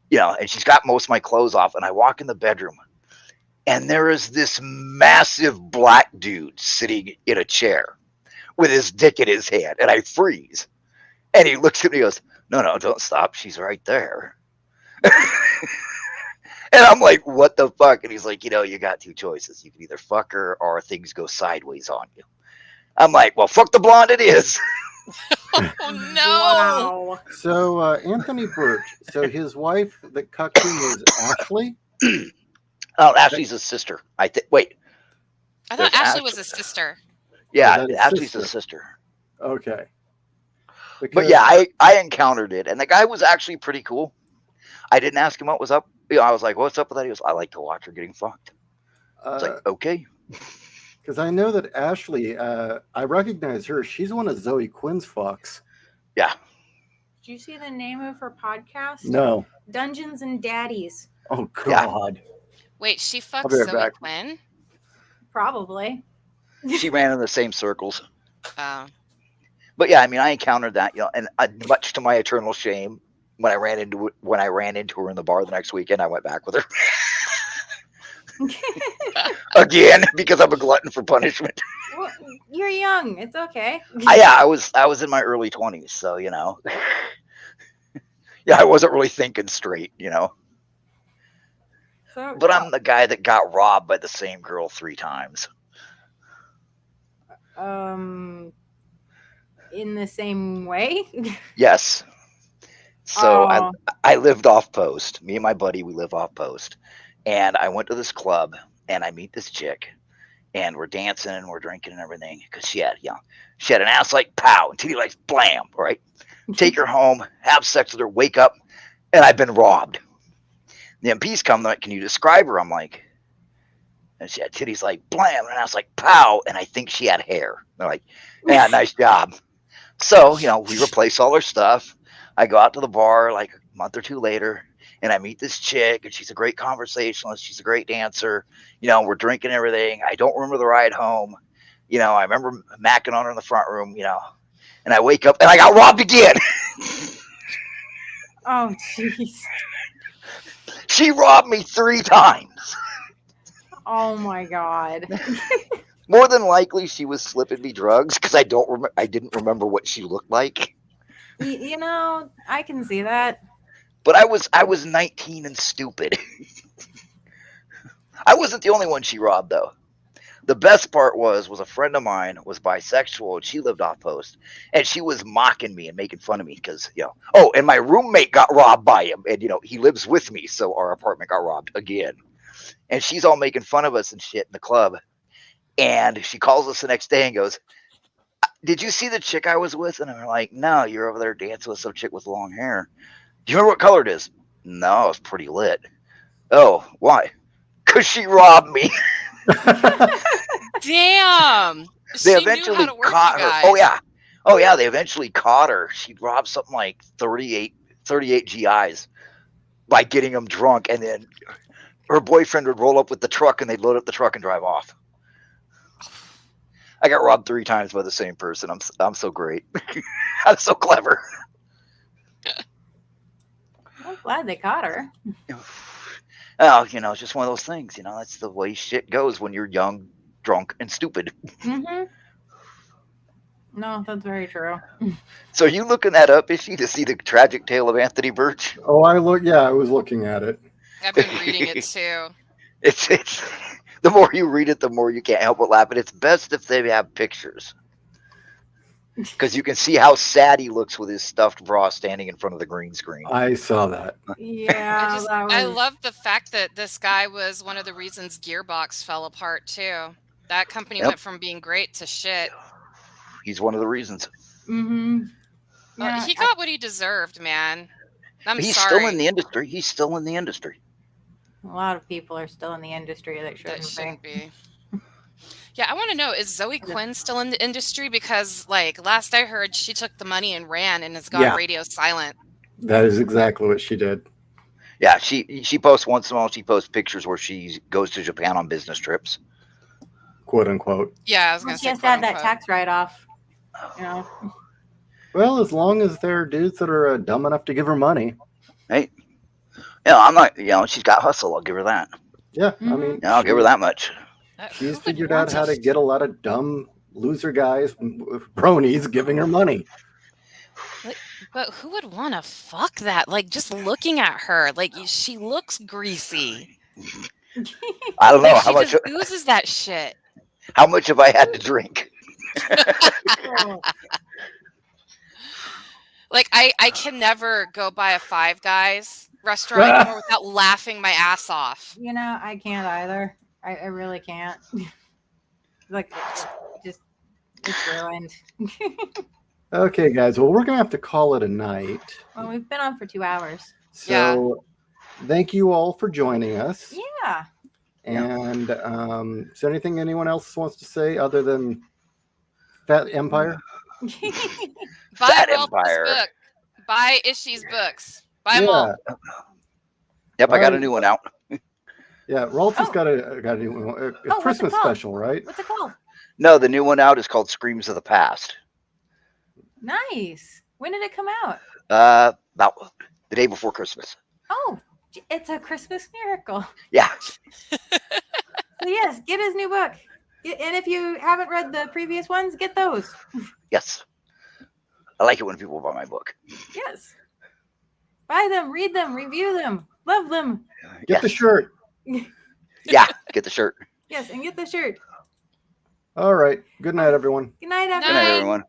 you know, and she's got most of my clothes off. And I walk in the bedroom and there is this massive black dude sitting in a chair with his dick in his hand. And I freeze. And he looks at me and goes, No, don't stop. She's right there. And I'm like, what the fuck? And he's like, you know, you got two choices. You can either fuck her or things go sideways on you. I'm like, well, fuck the blonde it is. Oh, no. Wow. So, Anthony Birch, so his wife that cucked him was Ashley? Oh, Ashley's a sister. Wait. I thought Ashley was a sister. Yeah, Ashley's a sister. Okay. But yeah, I encountered it, and the guy was actually pretty cool. I didn't ask him what was up. You know, I was like, "What's up with that?" He goes, "I like to watch her getting fucked." I was like, "Okay." Because I know that Ashley, I recognize her. She's one of Zoe Quinn's fucks. Yeah. Did you see the name of her podcast? No. Dungeons and Daddies. Oh God. Yeah. Wait, she fucks Zoe Quinn? Probably. She ran in the same circles. Oh. But yeah, I mean, I encountered that, you know, and much to my eternal shame, when I ran into her in the bar the next weekend, I went back with her again because I'm a glutton for punishment. Well, you're young. It's okay. I was in my early 20s, so you know, yeah, I wasn't really thinking straight, you know. But I'm the guy that got robbed by the same girl 3 times. In the same way? Yes. So I lived off post. Me and my buddy, we live off post. And I went to this club and I meet this chick and we're dancing and we're drinking and everything because she had an ass like pow and titty like blam, right? Take her home, have sex with her, wake up, and I've been robbed. The MPs come like, "Can you describe her?" I'm like, And she had titties like blam, and I was like, pow, and I think she had hair. They're like, yeah, nice job. So, we replace all her stuff. I go out to the bar like a month or two later, and I meet this chick, and she's a great conversationalist. She's a great dancer. We're drinking everything. I don't remember the ride home. I remember macking on her in the front room, and I wake up and I got robbed again. Oh, jeez. She robbed me 3 times. Oh my God. More than likely, she was slipping me drugs because I didn't remember what she looked like. I can see that. But I was 19 and stupid. I wasn't the only one she robbed, though. The best part was a friend of mine was bisexual, and she lived off post, and she was mocking me and making fun of me because, oh, and my roommate got robbed by him, and, he lives with me, so our apartment got robbed again. And she's all making fun of us and shit in the club. And she calls us the next day and goes, did you see the chick I was with? And I'm like, no, you're over there dancing with some chick with long hair. Do you remember what color it is? No, it's pretty lit. Oh, why? Because she robbed me. Damn. They She eventually knew how to work caught you her. guys. Oh yeah. They eventually caught her. She robbed something like 38 GIs by getting them drunk, and then her boyfriend would roll up with the truck, and they'd load up the truck and drive off. I got robbed 3 times by the same person. I'm so great. I'm so clever. I'm glad they caught her. Oh, it's just one of those things. That's the way shit goes when you're young, drunk, and stupid. Mm-hmm. No, that's very true. So are you looking that up, Ishii, to see the tragic tale of Anthony Birch? Oh, I was looking at it. I've been reading it too. It's the more you read it, the more you can't help but laugh. But it's best if they have pictures, because you can see how sad he looks with his stuffed bra standing in front of the green screen. I saw that. Yeah, I love the fact that this guy was one of the reasons Gearbox fell apart too. That company went from being great to shit. He's one of the reasons. Mm-hmm. Yeah, He got what he deserved, man. He's sorry. still in the industry. He's still in the industry. A lot of people are still in the industry that shouldn't be. Yeah, I want to know, is Zoe Quinn still in the industry? Because, last I heard, she took the money and ran and has gone radio silent. That is exactly what she did. Yeah, she posts once in a while. She posts pictures where she goes to Japan on business trips, quote unquote. Yeah, I was going to say. She has to have that tax write-off. Well, as long as there are dudes that are dumb enough to give her money. Hey, I'm not. She's got hustle. I'll give her that. Yeah, I mean, I'll give her that much. She's figured out how to get a lot of dumb loser guys, bronies, giving her money. But who would want to fuck that? Just looking at her, she looks greasy. I don't know how much. She just oozes that shit. How much have I had to drink? I can never go by a Five Guys restaurant anymore without laughing my ass off. I can't either. I really can't. It's ruined. Okay, guys. Well, we're going to have to call it a night. Well, we've been on for 2 hours. So thank you all for joining us. Yeah. And is there anything anyone else wants to say other than Fat Empire? Buy Empire. Book. Buy Ishii's books. Buy them all. Yep, I got a new one out. Yeah, Ralph's got a new one. A Christmas special, right? What's it called? No, the new one out is called Screams of the Past. Nice. When did it come out? About the day before Christmas. Oh, it's a Christmas miracle. Yeah. So yes, get his new book. And if you haven't read the previous ones, get those. Yes. I like it when people buy my book. Yes. Buy them, read them, review them, love them. Get the shirt. Yeah, get the shirt. Yes, and get the shirt. All right. Good night, everyone. Good night, everyone. Good night, everyone.